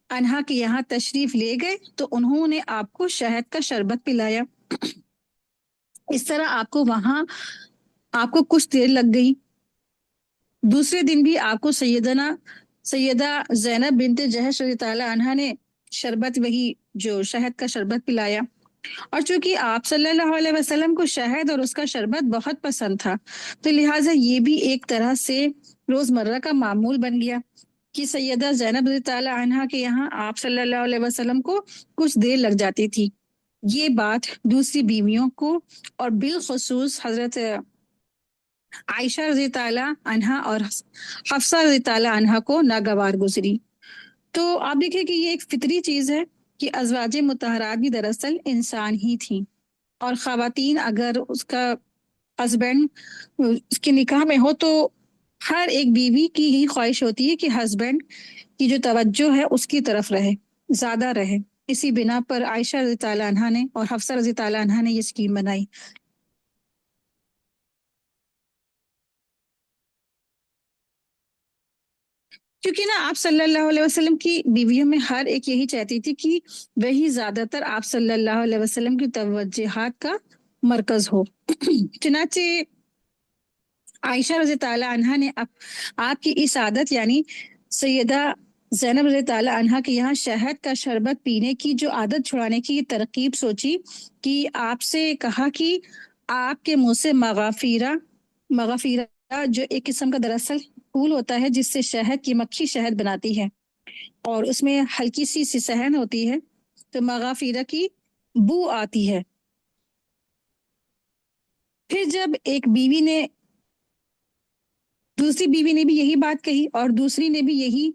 عنہا کے یہاں تشریف لے گئے تو انہوں نے آپ کو شہد کا شربت پلایا۔ اس طرح آپ کو کچھ دیر لگ گئی۔ دوسرے دن بھی آپ کو سیدہ زینب بنت جہش رضی تعالی عنہا نے شربت وہی جو شہد کا شربت پلایا، اور چونکہ آپ صلی اللہ علیہ وسلم کو شہد اور اس کا شربت بہت پسند تھا تو لہٰذا یہ بھی ایک طرح سے روزمرہ کا معمول بن گیا کہ سیدہ زینب رضی تعالی عنہا کے یہاں آپ صلی اللہ علیہ وسلم کو کچھ دیر لگ جاتی تھی۔ یہ بات دوسری بیویوں کو اور بالخصوص حضرت عائشہ رضی تعالی عنہا اور حفصہ رضی تعالی عنہا کو ناگوار گزری۔ تو آپ دیکھیں کہ یہ ایک فطری چیز ہے کہ ازواج مطہرات بھی دراصل انسان ہی تھیں، اور خواتین اگر اس کا ہسبینڈ اس کے نکاح میں ہو تو ہر ایک بیوی کی ہی خواہش ہوتی ہے کہ ہسبینڈ کی جو توجہ ہے اس کی طرف رہے، زیادہ رہے۔ اسی بنا پر عائشہ رضی تعالیٰ عنہا نے اور حفصہ رضی تعالیٰ عنہا نے یہ اسکیم بنائی۔ کیونکہ نا آپ صلی اللہ علیہ وسلم کی بیویوں میں ہر ایک یہی چاہتی تھی کہ وہی زیادہ تر آپ صلی اللہ علیہ وسلم کی توجہات کا مرکز ہو۔ چنانچہ عائشہ رضی تعالیٰ عنہا نے آپ کی اس عادت یعنی سیدہ زینب رضی تعالیٰ عنہا کے یہاں شہد کا شربت پینے کی جو عادت چھڑانے کی ترکیب سوچی کہ آپ سے کہا کہ آپ کے منہ سے مغافیرہ جو ایک قسم کا دراصل پھول ہوتا ہے جس سے شہد کی مکھی شہد بناتی ہے اور اس میں ہلکی سی صحن ہوتی ہے، تو مغافیرہ کی بو آتی ہے۔ پھر جب ایک بیوی نے دوسری بیوی نے بھی یہی بات کہی اور دوسری نے بھی یہی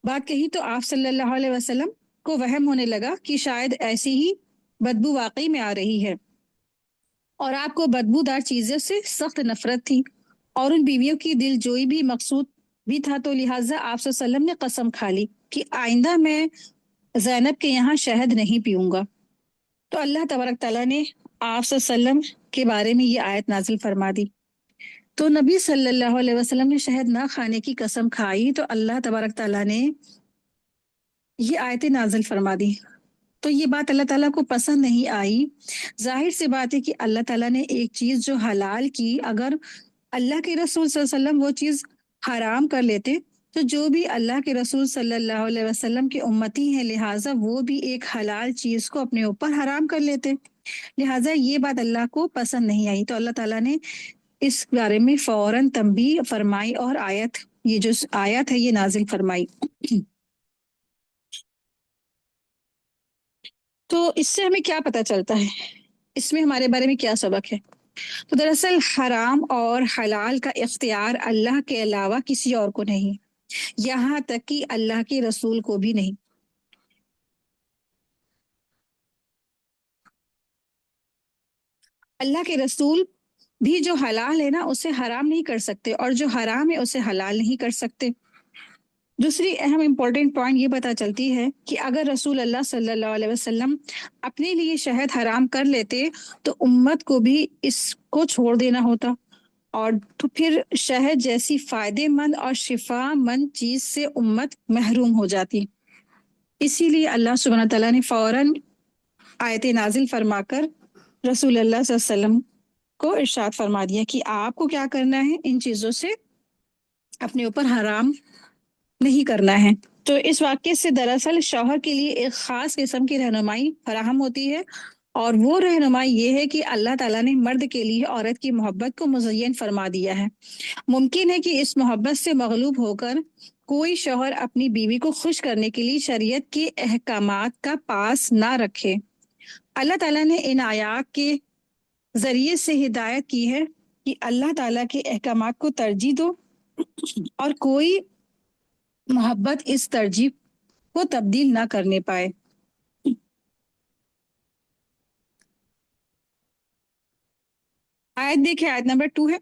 بات کہی تو آپ صلی اللہ علیہ وسلم کو وہم ہونے لگا کہ شاید ایسی ہی بدبو واقعی میں آ رہی ہے، اور آپ کو بدبودار چیزوں سے سخت نفرت تھی اور ان بیویوں کی دل جوئی بھی مقصود بھی تھا، تو لہٰذا آپ صلی اللہ علیہ وسلم نے قسم کھا لی کہ آئندہ میں زینب کے یہاں شہد نہیں پیوں گا۔ تو اللہ تبارک تعالیٰ نے آپ صلی اللہ علیہ وسلم کے بارے میں یہ آیت نازل فرما دی۔ تو نبی صلی اللہ علیہ وسلم نے شہد نہ کھانے کی قسم کھائی تو اللہ تبارک تعالیٰ نے یہ آیت نازل فرما دی۔ تو یہ بات اللہ تعالیٰ کو پسند نہیں آئی۔ ظاہر سی بات ہے کہ اللہ تعالیٰ نے ایک چیز جو حلال کی، اگر اللہ کے رسول صلی اللہ علیہ وسلم وہ چیز حرام کر لیتے تو جو بھی اللہ کے رسول صلی اللہ علیہ وسلم کے امتی ہیں لہٰذا وہ بھی ایک حلال چیز کو اپنے اوپر حرام کر لیتے، لہٰذا یہ بات اللہ کو پسند نہیں آئی۔ تو اللہ تعالیٰ نے اس بارے میں فوراً تنبیہ فرمائی اور یہ جو آیت ہے یہ نازل فرمائی۔ تو اس سے ہمیں کیا پتہ چلتا ہے، اس میں ہمارے بارے میں کیا سبق ہے؟ تو دراصل حرام اور حلال کا اختیار اللہ کے علاوہ کسی اور کو نہیں، یہاں تک کہ اللہ کے رسول کو بھی نہیں۔ اللہ کے رسول بھی جو حلال ہے نا اسے حرام نہیں کر سکتے، اور جو حرام ہے اسے حلال نہیں کر سکتے۔ دوسری اہم امپورٹنٹ پوائنٹ یہ پتہ چلتی ہے کہ اگر رسول اللہ صلی اللہ علیہ وسلم اپنے لیے شہد حرام کر لیتے تو امت کو بھی اس کو چھوڑ دینا ہوتا، اور تو پھر شہد جیسی فائدے مند اور شفا مند چیز سے امت محروم ہو جاتی۔ اسی لیے اللہ سبحانہ تعالیٰ نے فوراً آیت نازل فرما کر رسول اللہ صلی اللہ علیہ وسلم کو ارشاد فرما دیا کہ آپ کو کیا کرنا ہے، ان چیزوں سے اپنے اوپر حرام نہیں کرنا ہے۔ تو اس واقعے سے دراصل شوہر کے لیے ایک خاص قسم کی رہنمائی فراہم ہوتی ہے، اور وہ رہنمائی یہ ہے کہ اللہ تعالیٰ نے مرد کے لیے عورت کی محبت کو مزین فرما دیا ہے۔ ممکن ہے کہ اس محبت سے مغلوب ہو کر کوئی شوہر اپنی بیوی کو خوش کرنے کے لیے شریعت کے احکامات کا پاس نہ رکھے۔ اللہ تعالیٰ نے ان آیات کے ذریعے سے ہدایت کی ہے کہ اللہ تعالیٰ کے احکامات کو ترجیح دو، اور کوئی मोहब्बत इस तरजीह को तब्दील ना करने पाए। आयत देखिए, आयत नंबर 2 है।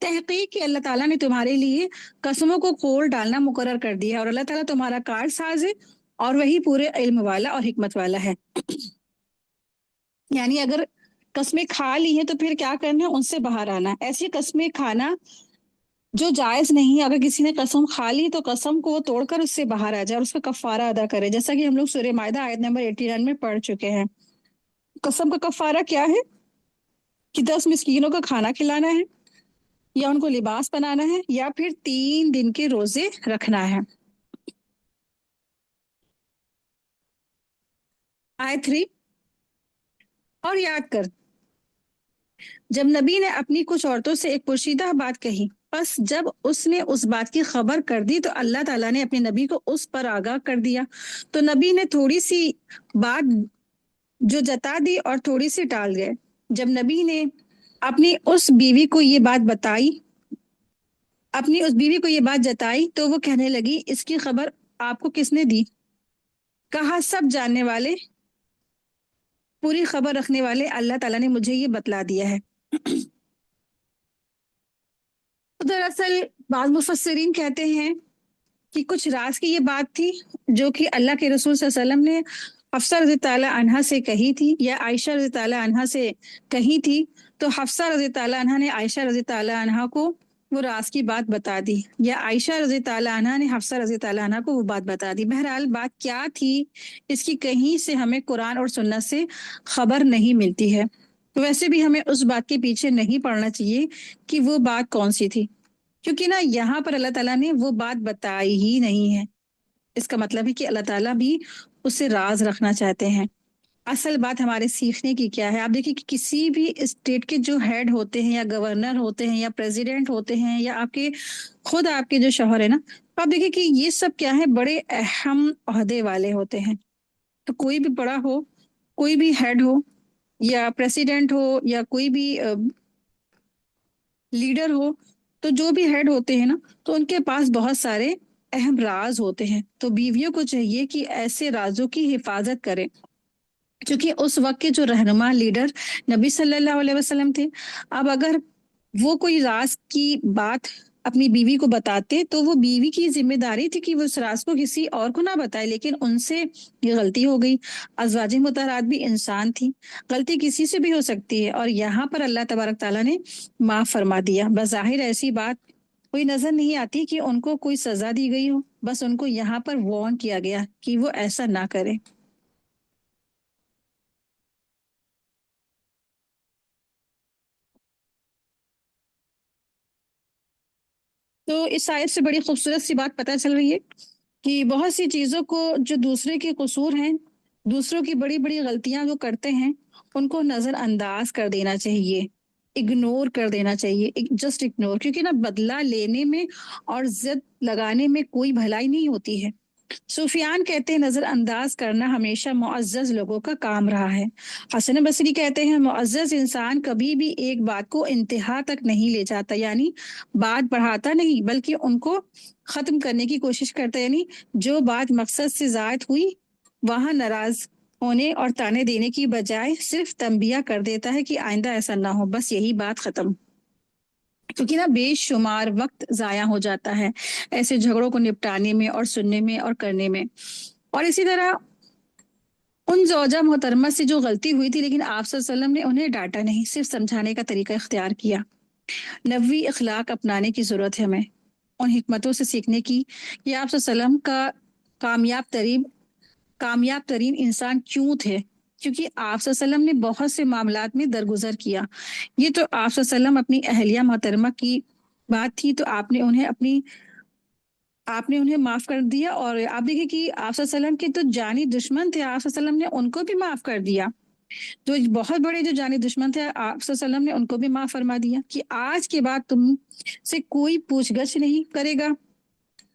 तहकीक कि अल्लाह ताला ने तुम्हारे लिए कसमों को खोल डालना मुकर्रर कर दिया है, और अल्लाह ताला तुम्हारा कारसाज है और वही पूरे इल्म वाला और हिकमत वाला है। यानी अगर कस्में खा ली हैं तो फिर क्या करना है, उनसे बाहर आना। ऐसी कस्में खाना जो जायज नहीं है, अगर किसी ने कसम खा ली तो कसम को वो तोड़कर उससे बाहर आ जाए और उसका कफारा अदा करे, जैसा कि हम लोग सूरह मायदा आयत नंबर 89 में पढ़ चुके हैं। कसम का कफारा क्या है कि 10 मिस्कीनों का खाना खिलाना है, या उनको लिबास बनाना है, या फिर 3 दिन के रोजे रखना है। आयत 3। और याद कर, जब नबी ने अपनी कुछ औरतों से एक पोशीदा बात कही, बस जब उसने उस बात की खबर कर दी तो अल्लाह ताला ने अपने नबी को उस पर आगाह कर दिया। तो नबी ने थोड़ी सी बात जो जता दी और थोड़ी सी टाल गए। जब नबी ने अपनी उस बीवी को ये बात बताई अपनी उस बीवी को ये बात जताई तो वो कहने लगी, इसकी खबर आपको किसने दी? कहा, सब जानने वाले, पूरी खबर रखने वाले अल्लाह ताला ने मुझे ये बतला दिया है। तो दरअसल बाद मुफस्सिरीन कहते हैं कि कुछ राज की ये बात थी जो कि अल्लाह के रसूल सल्लल्लाहु अलैहि वसल्लम ने हफ्सा रजी ताला अनहा से कही थी, या आयशा रजी ताला अनहा से कही थी। तो हफ्सा रजी ताला अनहा ने आयशा रजी ताला अनहा को वो राज की बात बता दी, या आयशा रजी ताला अनहा ने हफ्सा रजी ताला अनहा को वो बात बता दी। बहरहाल बात क्या थी, इसकी कहीं से हमें कुरान और सुन्नत से खबर नहीं मिलती है। तो वैसे भी हमें उस बात के पीछे नहीं पड़ना चाहिए कि वो बात कौन सी थी, क्योंकि ना यहाँ पर अल्लाह ताला ने वो बात बताई ही नहीं है। इसका मतलब है कि अल्लाह ताला भी उससे राज रखना चाहते हैं। असल बात हमारे सीखने की क्या है, आप देखिए कि किसी भी स्टेट के जो हेड होते हैं, या गवर्नर होते हैं, या प्रेसिडेंट होते हैं, या आपके खुद आपके जो शौहर है ना, तो आप देखिए कि ये सब क्या है, बड़े अहम ओहदे वाले होते हैं। तो कोई भी बड़ा हो, कोई भी हेड हो, या प्रेसिडेंट हो, या कोई भी लीडर हो, तो जो भी हेड होते हैं ना, तो उनके पास बहुत सारे अहम राज होते हैं। तो बीवियों को चाहिए कि ऐसे राजों की हिफाजत करें, क्योंकि उस वक्त के जो रहनुमा लीडर नबी सल्लल्लाहु अलैहि वसल्लम थे। अब अगर वो कोई राज की बात अपनी बीवी को बताते तो वो बीवी की जिम्मेदारी थी कि वो उस राज को किसी और को ना बताए, लेकिन उनसे ये गलती हो गई। अज़वाज मुतहरात भी इंसान थी, गलती किसी से भी हो सकती है, और यहाँ पर अल्लाह तबारक ताला ने माफ फरमा दिया। बज़ाहिर ऐसी बात कोई नजर नहीं आती कि उनको कोई सजा दी गई हो, बस उनको यहाँ पर वार्न किया गया कि वो ऐसा ना करे। तो इस आयत से बड़ी खूबसूरत सी बात पता चल रही है कि बहुत सी चीज़ों को जो दूसरे के कसूर हैं, दूसरों की बड़ी बड़ी गलतियां जो करते हैं, उनको नज़रअंदाज कर देना चाहिए, इग्नोर कर देना चाहिए, जस्ट इग्नोर। क्योंकि ना बदला लेने में और जिद लगाने में कोई भलाई नहीं होती है। सुफियान कहते हैं, नजरअंदाज करना हमेशा मुअज्जज लोगों का काम रहा है। हसन बसरी कहते हैं, मुअज्जज इंसान कभी भी एक बात को इंतहा तक नहीं ले जाता, यानी बात बढ़ाता नहीं बल्कि उनको खत्म करने की कोशिश करता है। यानी जो बात मकसद से जायद हुई, वहां नाराज होने और ताने देने की बजाय सिर्फ तंबिया कर देता है कि आइंदा ऐसा ना हो, बस यही बात खत्म। क्योंकि ना बेशुमार वक्त जाया हो जाता है ऐसे झगड़ों को निपटाने में और सुनने में और करने में। और इसी तरह उन जोजा मोहतरमा से जो गलती हुई थी, लेकिन आप वसल्लम ने उन्हें डांटा नहीं, सिर्फ समझाने का तरीका इख्तियार किया। नबवी अखलाक अपनाने की जरूरत है हमें, उन हिकमतों से सीखने की कि आप वसल्लम का कामयाब तरीन कामयाब तरीन इंसान क्यों थे, क्योंकि आप वसल्लम ने बहुत से मामलात में दरगुजर किया। ये तो आप वसल्लम अपनी अहलिया मोहतरमा की बात थी, तो आपने उन्हें माफ कर दिया। और आप देखिए कि आप सल्लम के तो जानी दुश्मन थे, आप सल्लम ने उनको भी माफ कर दिया। तो बहुत बड़े जो जानी दुश्मन थे, आप सल्लम ने उनको भी माफ फरमा दिया कि आज के बाद तुम से कोई पूछगछ नहीं करेगा,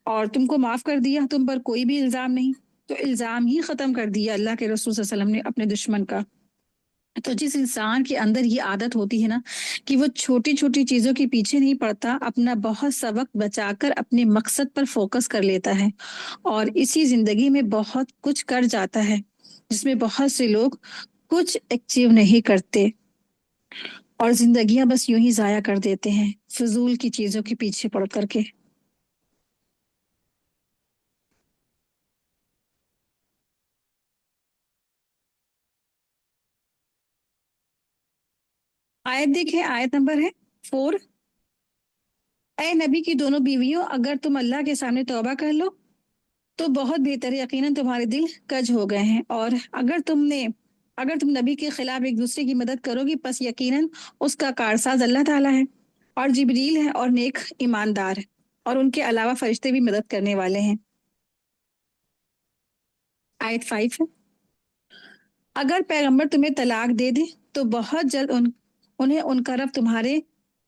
और तुमको माफ कर दिया, तुम पर कोई भी इल्जाम नहीं। तो इल्जाम ही खत्म कर दिया अल्लाह के रसूल सल्लम ने अपने दुश्मन का। तो जिस इंसान के अंदर ये आदत होती है ना कि वो छोटी छोटी चीजों के पीछे नहीं पड़ता, अपना बहुत सा वक्त बचाकर अपने मकसद पर फोकस कर लेता है और इसी जिंदगी में बहुत कुछ कर जाता है, जिसमें बहुत से लोग कुछ अचीव नहीं करते और जिंदगियां बस यूं ही जाया कर देते हैं फजूल की चीजों के पीछे पड़ करके। आयत देखें, आयत नंबर है 4। ए नबी की दोनों बीवियों, अगर तुम अल्लाह के सामने तौबा कर लो तो बहुत बेहतर है, यकीनन तुम्हारे दिल कज हो गए हैं। और अगर तुम नबी के खिलाफ एक दूसरे की मदद करोगी, बस यकीनन उसका कारसाज अल्लाह ताला है और जिब्रील है और नेक ईमानदार है, और उनके अलावा फरिश्ते भी मदद करने वाले हैं। आयत 5 है। अगर पैगंबर तुम्हें तलाक दे दे तो बहुत जल्द उन्हें उनका रब तुम्हारे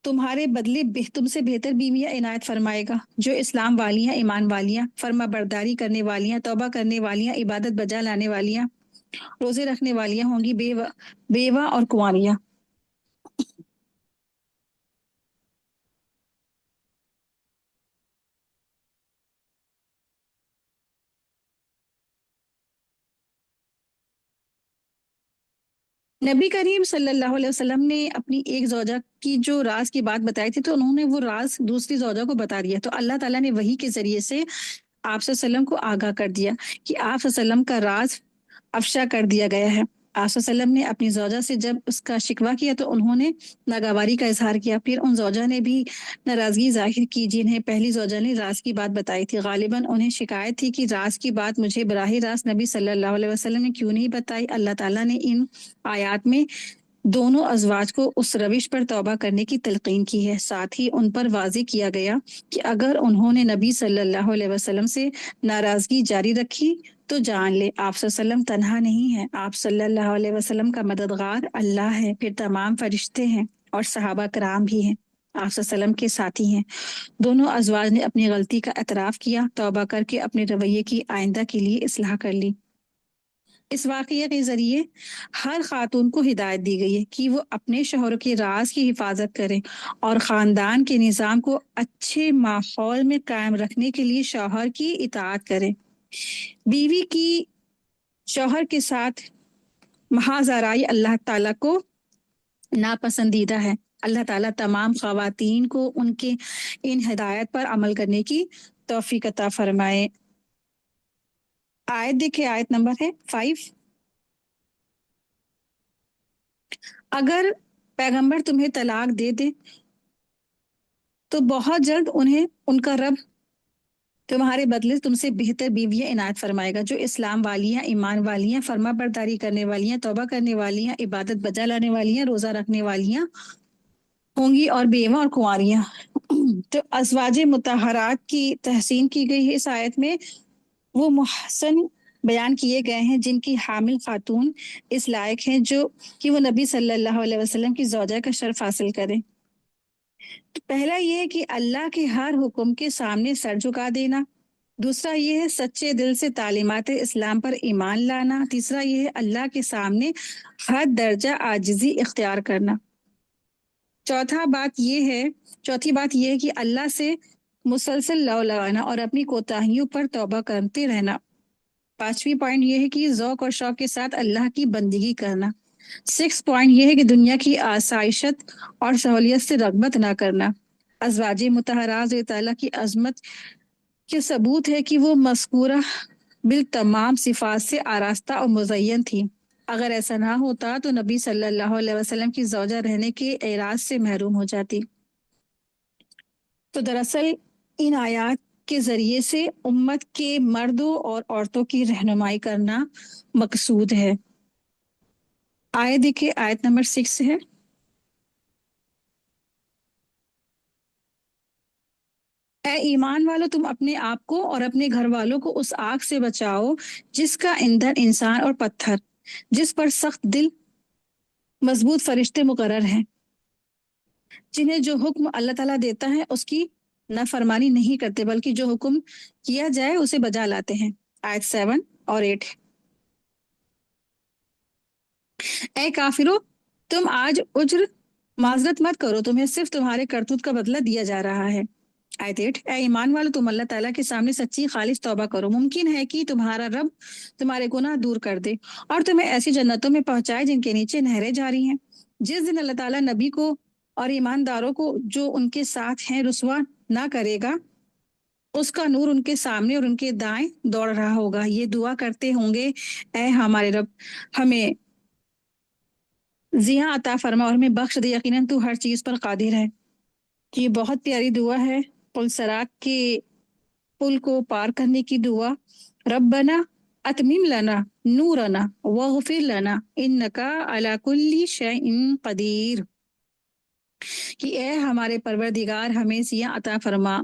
तुम्हारे बदले तुमसे बेहतर बीवियां इनायत फरमाएगा, जो इस्लाम वालियां, ईमान वालियां, फर्मा बरदारी करने वालियां, तौबा करने वालियां, इबादत बजा लाने वालियां, रोजे रखने वालियां होंगी, बेवा और कुंवारियां। नबी करीम सल्लल्लाहु अलैहि वसल्लम ने अपनी एक जौजा की जो राज की बात बताई थी, तो उन्होंने वो राज दूसरी जौजा को बता दिया, तो अल्लाह ताला ने वही के जरिए से आप सल्लम को आगाह कर दिया कि आप सल्लम का राज अफशा कर दिया गया है। आप सल्लम ने अपनी जौजा से जब उसका शिकवा किया तो उन्होंने नागवारी का इजहार किया, फिर उन जौजा ने भी नाराजगी जाहिर की जिन्हें पहली जौजा ने राज की बात बताई थी। गालिबन उन्हें शिकायत थी कि राज की बात मुझे बराह रास्त नबी सल्लल्लाहु अलैहि वसल्लम ने क्यों नहीं बताई। अल्लाह ताला ने इन आयात में दोनों अजवाज को उस रविश पर तौबा करने की तलकीन की है, साथ ही उन पर वाजे किया गया कि अगर उन्होंने नबी सल्लल्लाहु अलैहि वसल्लम से नाराजगी जारी रखी तो जान ले आप सल्लम तन्हा नहीं है, आप सल्लल्लाहु अलैहि वसल्लम का मददगार अल्लाह है, फिर तमाम फरिश्ते हैं और सहाबा कराम भी हैं, आप सल्लम के साथी हैं। दोनों अजवाज ने अपनी गलती का एतराफ़ किया, तौबा करके अपने रवैये की आइंदा के लिए इस्लाह कर ली। इस वाक़ये के ज़रिए हर ख़ातून को हिदायत दी गई है कि वो अपने शौहर के राज की हिफाजत करें और ख़ानदान के निज़ाम को अच्छे माहौल में कायम रखने के लिए शौहर की इताअत करें। बीवी की शौहर के साथ महाज़राई अल्लाह ताला को नापसंदीदा है। अल्लाह ताला तमाम ख़वातीन को उनके इन हिदायत पर अमल करने की तौफ़ीक अता फ़रमाए। आयत देखिए, आयत नंबर है 5। अगर पैगंबर तुम्हें तलाक दे दे तो बहुत जल्द उन्हें उनका रब तुम्हारे बदले तुमसे बेहतर बीवियां इनायत फरमाएगा, जो इस्लाम वालियां, ईमान वालियां, फर्मा बरदारी करने वालियां, तौबा करने वालियां, इबादत बजा लाने वालियां, रोजा रखने वालियां होंगी और बेवा और कुंवारियां। तो अजवाज मुतहरात की तहसीन की गई है इस आयत में। वो मुहसन बयान किए गए हैं जिनकी हामिल खातून इस लायक हैं जो कि वो नबी सल्लल्लाहु अलैहि वसल्लम की जौजा का शर्फ हासिल करें। तो पहला ये है कि अल्लाह के हर हुक्म के सामने सर झुका देना। दूसरा ये है सच्चे दिल से तालीमात इस्लाम पर ईमान लाना। तीसरा ये है अल्लाह के सामने हर दर्जा आजिजी इख्तियार करना। चौथा बात ये है चौथी बात ये है कि अल्लाह से मुसलसल लौ लगाना और अपनी कोताहियों पर तौबा करते रहना। पांचवी पॉइंट ये है कि ज़ौक और शौक के साथ अल्लाह की बंदगी करना। सिक्स पॉइंट ये है कि दुनिया की आसाइशत और सहूलियत से रगबत ना करना। अजवाज मुतहराज ताला की अजमत के सबूत है कि वो मस्कूरा बिल तमाम सिफात से आरास्ता और मुज़य्यन थी। अगर ऐसा ना होता तो नबी सल्लल्लाहु अलैहि वसल्लम की जौजा रहने के एराज से महरूम हो जाती। तो दरअसल इन आयात के जरिए से उम्मत के मर्दों और औरतों की रहनुमाई करना मकसूद है। आयत देखिए, आयत नंबर 6 है। ए ईमान वालों, तुम अपने आप को और अपने घर वालों को उस आग से बचाओ जिसका ईंधन इंसान और पत्थर, जिस पर सख्त दिल मजबूत फरिश्ते मुकर्रर हैं, जिन्हें जो हुक्म अल्लाह ताला देता है उसकी नाफरमानी नहीं करते, बल्कि जो हुक्म किया जाए उसे बजा लाते हैं। आयत 7 और 8। ए काफिरो, तुम आज उज्र माजरत मत करो, तुम्हें सिर्फ तुम्हारे करतूत का बदला दिया जा रहा है। आयत 8, ए ईमान वालो, तुम अल्लाह ताला के सामने सच्ची खालिस तौबा करो, मुमकिन है कि तुम्हारा रब तुम्हारे गुनाह दूर कर दे और तुम्हें ऐसी जन्नतों में पहुंचाए जिनके नीचे नहरें जारी हैं। जिस दिन अल्लाह ताला नबी को और ईमानदारों को जो उनके साथ हैं रुसवा ना करेगा, उसका नूर उनके सामने और उनके दाएं दौड़ रहा होगा। ये दुआ करते होंगे, ए हमारे रब, हमें जिया अता फरमा और हमें बख्श दे, यकीनन तू हर चीज पर कादिर है। तो ये बहुत प्यारी दुआ है, पुलसरात के पुल को पार करने की दुआ। रब्बना अतमिम लना नूरना वगफिर लना इन्नका अला कुल्ली शैइन कदीर, कि ए हमारे परवरदिगार हमें जिया अता फरमा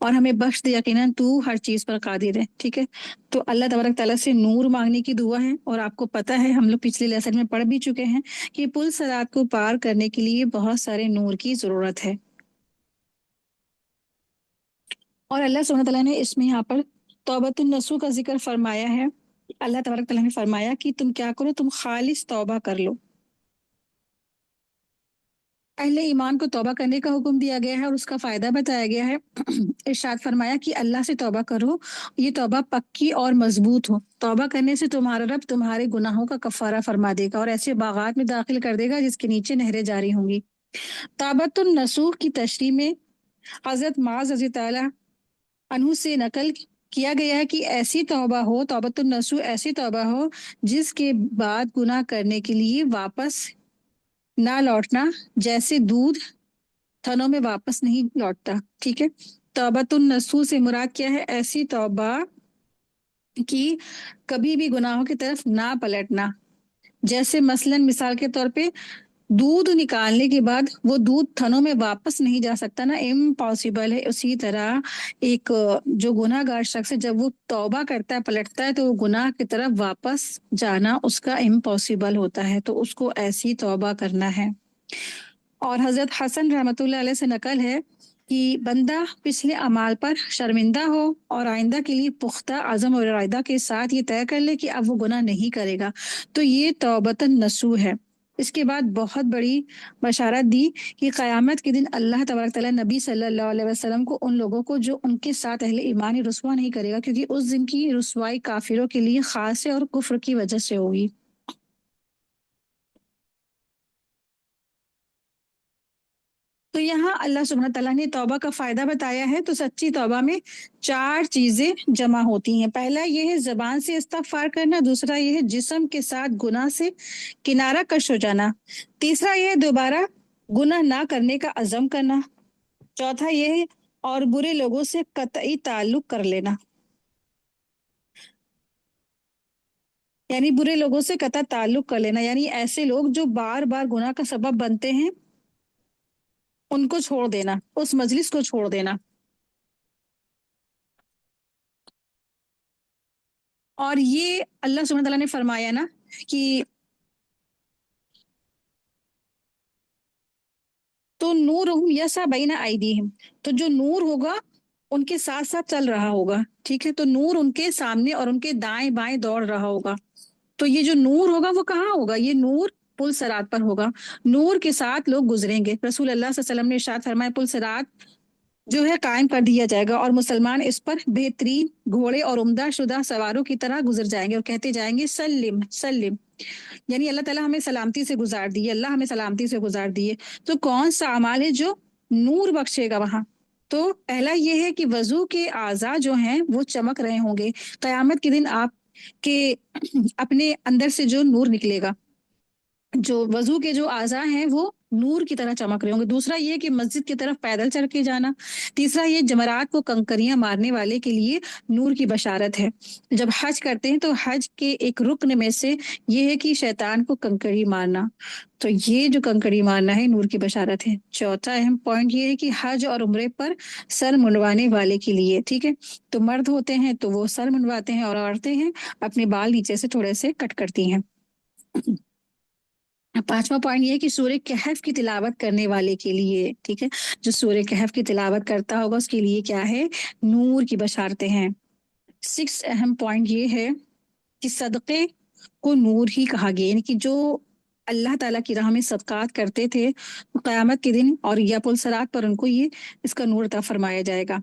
और हमें बख्श दे, यकीनन तू हर चीज पर कादिर है। ठीक है, तो अल्लाह तबारक ताला से नूर मांगने की दुआ है। और आपको पता है, हम लोग पिछले लेसन में पढ़ भी चुके हैं कि पुल सरात को पार करने के लिए बहुत सारे नूर की जरूरत है। और अल्लाह सुब्हानहू तआला ने इसमें यहाँ पर तौबतुन नसूह का जिक्र फरमाया है। अल्लाह तबारक ताला ने फरमाया कि तुम क्या करो, तुम खालिस तौबा कर लो। अहले ईमान को तौबा करने का हुक्म दिया गया है और उसका फायदा बताया गया है। इरशाद फरमाया कि अल्लाह से तौबा करो, ये तौबा पक्की और मजबूत हो। तौबा करने से तुम्हारा रब तुम्हारे गुनाहों का कफारा फरमा देगा और ऐसे बागात में दाखिल कर देगा जिसके नीचे नहरें जारी होंगी। ताबतुन नसूह की तशरीह में हजरत माज रज़ी ताला अनहु से नकल किया गया है कि ऐसी तौबा हो, तौबतुन नसूह ऐसी तौबा हो जिसके बाद गुनाह करने के लिए वापस ना लौटना, जैसे दूध थनों में वापस नहीं लौटता। ठीक है, तौबतुन नसूह से मुराद क्या है? ऐसी तौबा कि कभी भी गुनाहों की तरफ ना पलटना, जैसे मसलन मिसाल के तौर पे दूध निकालने के बाद वो दूध थनों में वापस नहीं जा सकता ना, इम्पॉसिबल है। उसी तरह एक जो गुनाहगार शख्स है, जब वो तौबा करता है, पलटता है, तो वो गुनाह की तरफ वापस जाना उसका इम्पॉसिबल होता है, तो उसको ऐसी तौबा करना है। और हजरत हसन रहमतुल्लाह अलैह से नकल है कि बंदा पिछले अमाल पर शर्मिंदा हो और आइंदा के लिए पुख्ता अज़म और इरादा के साथ ये तय कर ले कि अब वो गुनाह नहीं करेगा, तो ये तौबतन नसूह है। इसके बाद बहुत बड़ी बशारत दी कि क़यामत के दिन अल्लाह तबारक तआला नबी सल्लल्लाहु अलैहि वसल्लम को, उन लोगों को जो उनके साथ अहले ईमान रुसवा नहीं करेगा, क्योंकि उस दिन की रुसवाई काफिरों के लिए खास है और कुफ्र की वजह से होगी। तो यहाँ अल्लाह सुब्हानहू तआला ने तौबा का फायदा बताया है। तो सच्ची तौबा में चार चीजें जमा होती हैं। पहला ये है जबान से इस्तगफार करना, दूसरा ये है जिस्म के साथ गुनाह से किनारा कश हो जाना, तीसरा ये है दोबारा गुनाह ना करने का अज़म करना, चौथा ये है और बुरे लोगों से कतई ताल्लुक कर लेना, यानी बुरे लोगों से कतई ताल्लुक कर लेना, यानी ऐसे लोग जो बार बार गुनाह का सबब बनते हैं, उनको छोड़ देना, उस मजलिस को छोड़ देना। और ये अल्लाह सुब्हानहू तआला ने फरमाया ना कि तो नूर यसा बैना आईदीहिम, तो जो नूर होगा उनके साथ साथ चल रहा होगा। ठीक है, तो नूर उनके सामने और उनके दाएं बाएं दौड़ रहा होगा। तो ये जो नूर होगा वो कहाँ होगा? ये नूर पुल सरात पर होगा। नूर के साथ लोग गुजरेंगे। रसूल अल्लाह सल्लल्लाहु अलैहि वसल्लम ने इरशाद फरमाया, पुल सरात जो है कायम कर दिया जाएगा और मुसलमान इस पर बेहतरीन घोड़े और उम्दा शुदा सवारों की तरह गुजर जाएंगे और कहते जाएंगे सल्लिम सल्लिम, यानी अल्लाह ताला हमें सलामती से गुजार दिए, अल्लाह हमें सलामती से गुजार दिए। तो कौन सा अमाल है जो नूर बख्शेगा वहां? तो पहला ये है कि वजू के आज़ा जो हैं वो चमक रहे होंगे। कयामत के दिन आप के अपने अंदर से जो नूर निकलेगा, जो वजू के जो आज़ा हैं वो नूर की तरह चमक रहे होंगे। दूसरा ये कि मस्जिद की तरफ पैदल चल के जाना। तीसरा ये जमरात को कंकरियां मारने वाले के लिए नूर की बशारत है। जब हज करते हैं तो हज के एक रुकन में से ये है कि शैतान को कंकड़ी मारना, तो ये जो कंकड़ी मारना है नूर की बशारत है। चौथा अहम पॉइंट ये है कि हज और उम्रे पर सर मुंडवाने वाले के लिए, ठीक है, तो मर्द होते हैं तो वो सर मुंडवाते हैं और औरतें हैं अपने बाल नीचे से थोड़े से कट करती हैं। पांचवा पॉइंट ये है कि सूर्य कहफ की तिलावत करने वाले के लिए, ठीक है, जो सूर्य कहफ की तिलावत करता होगा उसके लिए क्या है? नूर की बशारतें हैं। सिक्स अहम पॉइंट ये है कि सदक़े को नूर ही कहा गया, यानी कि जो अल्लाह ताला की राह में सदकात करते थे तो क़यामत के दिन और या पुल सरात पर उनको ये इसका नूर अता फरमाया जाएगा।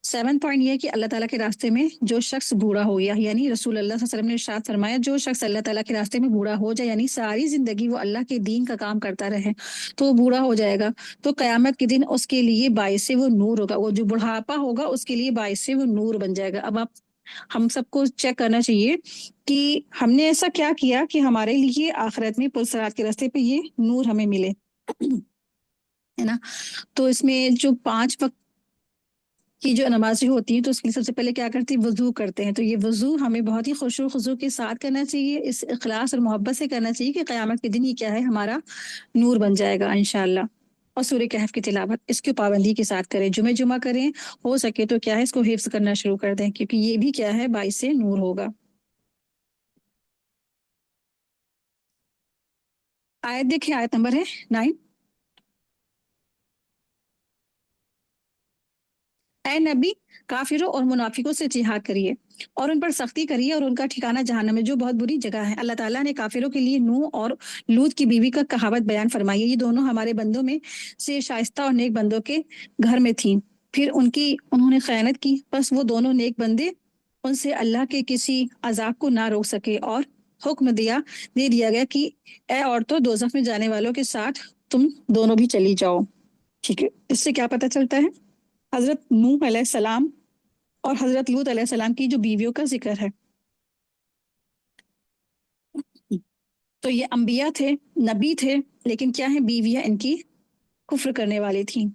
7 पॉइंट ये है कि अल्लाह ताला के रास्ते में जो शख्स बूढ़ा हो गया, यानी रसूल अल्लाह सल्लल्लाहु अलैहि वसल्लम ने इरशाद फरमाया, जो शख्स अल्लाह ताला के रास्ते में बूढ़ा हो जाए, यानी सारी जिंदगी वो अल्लाह के दीन का काम करता रहे, तो वो बूढ़ा हो जाएगा, तो कयामत के दिन उसके लिए बाइस से वो नूर होगा, वो जो बुढ़ापा होगा उसके लिए बाइस से वो नूर बन जाएगा। अब आप हम सबको चेक करना चाहिए कि हमने ऐसा क्या किया कि हमारे लिए आखिरत में पुलसरात के रास्ते पे ये नूर हमें मिले। है ना। तो इसमें जो 5 वक्त की जो नमाज़ें होती हैं तो उसके लिए सबसे पहले क्या करती है, वज़ू करते हैं। तो ये वज़ू हमें बहुत ही खुशू खुजू के साथ करना चाहिए, इस इखलास और मोहब्बत से करना चाहिए कि क़यामत के दिन ये क्या है, हमारा नूर बन जाएगा इंशाअल्लाह। और सूरह कहफ की तिलावत इसकी पाबंदी के साथ करें, जुमे जुमा करें, हो सके तो क्या है इसको हिफ्ज़ करना शुरू कर दें, क्योंकि ये भी क्या है, बाइस से नूर होगा। आयत देखिए, आयत नंबर है 9। ऐ नबी, काफिरों और मुनाफिकों से जिहाद करिए और उन पर सख्ती करिए और उनका ठिकाना जहन्नम है, जो बहुत बुरी जगह है। अल्लाह ताला ने काफिरों के लिए नूह और लूत की बीवी का कहावत बयान फरमाई है। ये दोनों हमारे बंदों में से शाइस्ता और नेक बंदों के घर में थी, फिर उन्होंने खयानत की, बस वो दोनों नेक बंदे उनसे अल्लाह के किसी अजाब को ना रोक सके और हुक्म दे दिया गया कि ए औरतों, दोजख में जाने वालों के साथ तुम दोनों भी चली जाओ। ठीक है, इससे क्या पता चलता है, हजरत नूह अलैहिस्सलाम और हजरत लूत अलैहिस्सलाम की जो बीवियों का जिक्र है। तो ये अंबिया थे, नबी थे, लेकिन क्या है, बीवियां इनकी कुफ्र करने वाली थी,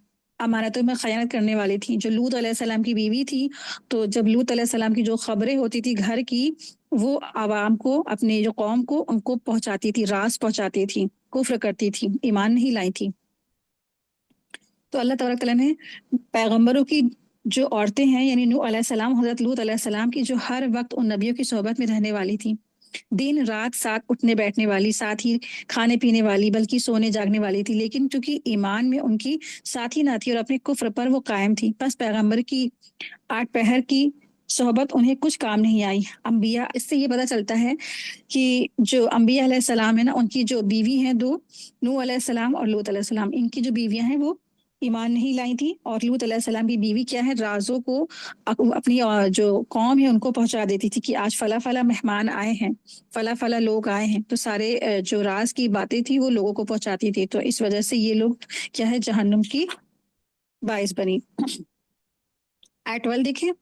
अमानतों में खयानत करने वाली थी। जो लूत अलैहिस्सलाम की बीवी थी, तो जब लूत अलैहिस्सलाम की जो खबरें होती थी घर की, वो आवाम को, अपने जो कौम को, उनको पहुंचाती थी, रास पहुंचाती थी, कुफ्र करती थी, ईमान नहीं लाई थी। तो अल्लाह तबारक तआला ने पैगंबरों की जो औरतें हैं, यानी नूह अलैहिस्सलाम, हजरत लूत अलैहिस्सलाम की, जो हर वक्त उन नबियों की सोहबत में रहने वाली थी, दिन रात साथ उठने बैठने वाली, साथ ही खाने पीने वाली, बल्कि सोने जागने वाली थी, लेकिन चूंकि ईमान में उनकी साथी ना थी और अपने कुफ्र पर वो कायम थी, बस पैगंबर की 8 पहर की सोहबत उन्हें कुछ काम नहीं आई। अंबिया, इससे ये पता चलता है कि जो अंबिया अलैहिस्सलाम है ना, उनकी जो बीवी हैं दो, नूह अलैहिस्सलाम और लूत अलैहिस्सलाम, इनकी जो बीवियां हैं वो ईमान नहीं लाई थी। और लूत अलैहिस्सलाम की बीवी क्या है, राजों को अपनी जो कौम है उनको पहुंचा देती थी कि आज फला फला मेहमान आए हैं, फला फला लोग आए हैं, तो सारे जो राज की बातें थी वो लोगों को पहुंचाती थी। तो इस वजह से ये लोग क्या है, जहन्नुम की बाइस बनी। आयत 12 देखिए,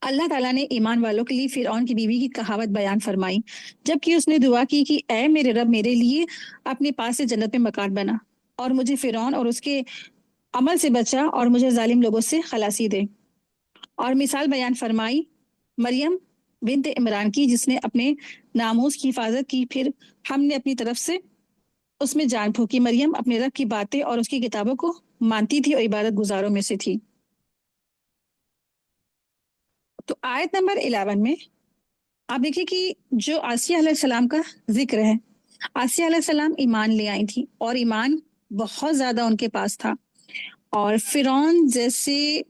अल्लाह ताला ने ईमान वालों के लिए फिरौन की बीवी की कहावत बयान फरमाई, जबकि उसने दुआ की कि ऐ मेरे रब, मेरे लिए अपने पास से जन्नत में मकान बना और मुझे फिरौन और उसके अमल से बचा और मुझे जालिम लोगों से खलासी दे। और मिसाल बयान फरमाई मरियम बिनते इमरान की, जिसने अपने नामूस की हिफाजत की, फिर हमने अपनी तरफ से उसमें जान फूकी। मरियम अपने रब की बातें और उसकी किताबों को मानती थी और इबादत गुजारों में से थी। तो आयत नंबर 11 में आप देखिए कि जो आसिया अलैहिस्सलाम का जिक्र है, आसिया अलैहिस्सलाम ईमान ले आई थी और ईमान बहुत ज्यादा उनके पास था, और फिरौन जैसे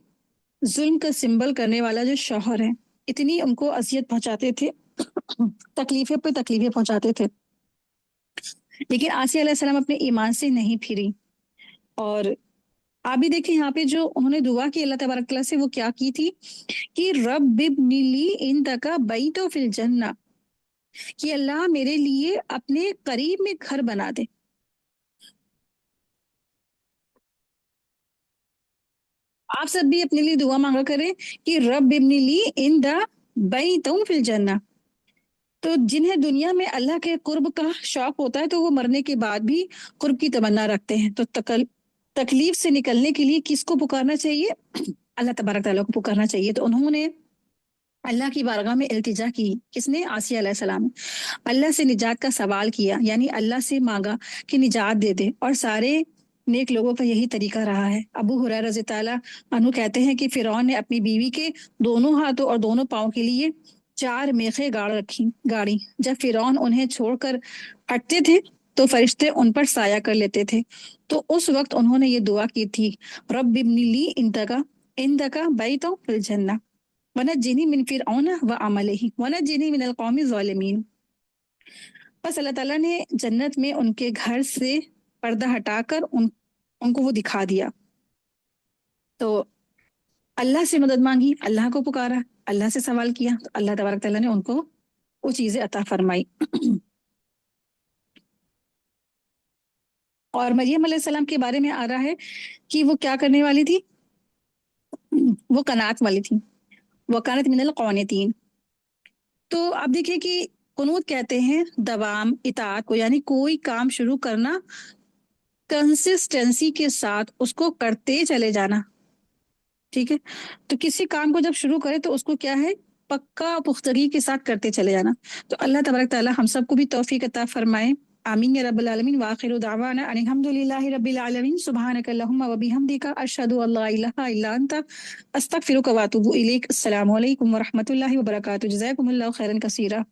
जुल्म का सिंबल करने वाला जो शौहर है, इतनी उनको अजियत पहुंचाते थे, तकलीफें पे तकलीफें पहुंचाते थे, लेकिन आसिया अलैहिस्सलाम अपने ईमान से नहीं फिरी। और आप भी देखिए यहाँ पे जो उन्होंने दुआ की अल्लाह तबारक तआला से, वो क्या की थी कि रब इब्नी ली इंदका बैतो फिल जन्ना, कि अल्लाह मेरे लिए अपने करीब में घर बना दे। आप सब भी अपने लिए दुआ मांगा करें कि रब इब्नी ली इन द बैतुम फिल जन्ना। तो जिन्हें दुनिया में अल्लाह के कुर्ब का शौक होता है, तो वो मरने के बाद भी कुर्ब की तमन्ना रखते हैं। तो तकलीफ से निकलने के लिए किसको पुकारना चाहिए, अल्लाह तबारक तआला को पुकारना चाहिए। तो उन्होंने अल्लाह की बारगाह में इल्तिजा की, किसने, आसिया अलैहिस्सलाम ने। अल्लाह से निजात का सवाल किया, यानी अल्लाह से मांगा कि निजात दे दे, और सारे नेक लोगों का यही तरीका रहा है। अबू हुरैरा रज़ी ताला अन्हु कहते हैं कि फिरौन ने अपनी बीवी के दोनों हाथों और दोनों पाँव के लिए 4 मेखें गाड़ी। जब फिरौन उन्हें छोड़कर हटते थे तो फरिश्ते उन पर साया कर लेते थे। तो उस वक्त उन्होंने ये दुआ की थी, रब इब्नी ली इंदका इंदका बैतुम फिल जन्नह, ونجنی من فرعون وعملہ ونجنی من القوم الظالمین. بس اللہ تعالیٰ نے جنت میں ان کے گھر سے پردہ ہٹا کر ان کو وہ دکھا دیا. تو اللہ سے مدد مانگی، اللہ کو پکارا، اللہ سے سوال کیا، تو اللہ تبارک تعالیٰ نے ان کو وہ چیزیں عطا فرمائی. اور مریم علیہ السلام کے بارے میں آ رہا ہے کہ وہ کیا کرنے والی تھی، وہ قناعت والی تھی. وکانت من القانتین. تو آپ دیکھیے کہ قنوت کہتے ہیں دوام اطاعت کو، یعنی کوئی کام شروع کرنا کنسسٹنسی کے ساتھ اس کو کرتے چلے جانا. ٹھیک ہے، تو کسی کام کو جب شروع کرے تو اس کو کیا ہے، پکا پختگی کے ساتھ کرتے چلے جانا. تو اللہ تبارک تعالیٰ ہم سب کو بھی توفیق عطا فرمائے. آمین یا رب العالمین. وآخر دعوانا ان الحمد للہ رب العالمین. سبحانک اللہم وبحمدک اشہد ان لا الہ الا انت استغفرک واتوب الیک. السلام علیکم ورحمۃ اللہ وبرکاتہ. جزاکم اللہ خیرا کثیرا.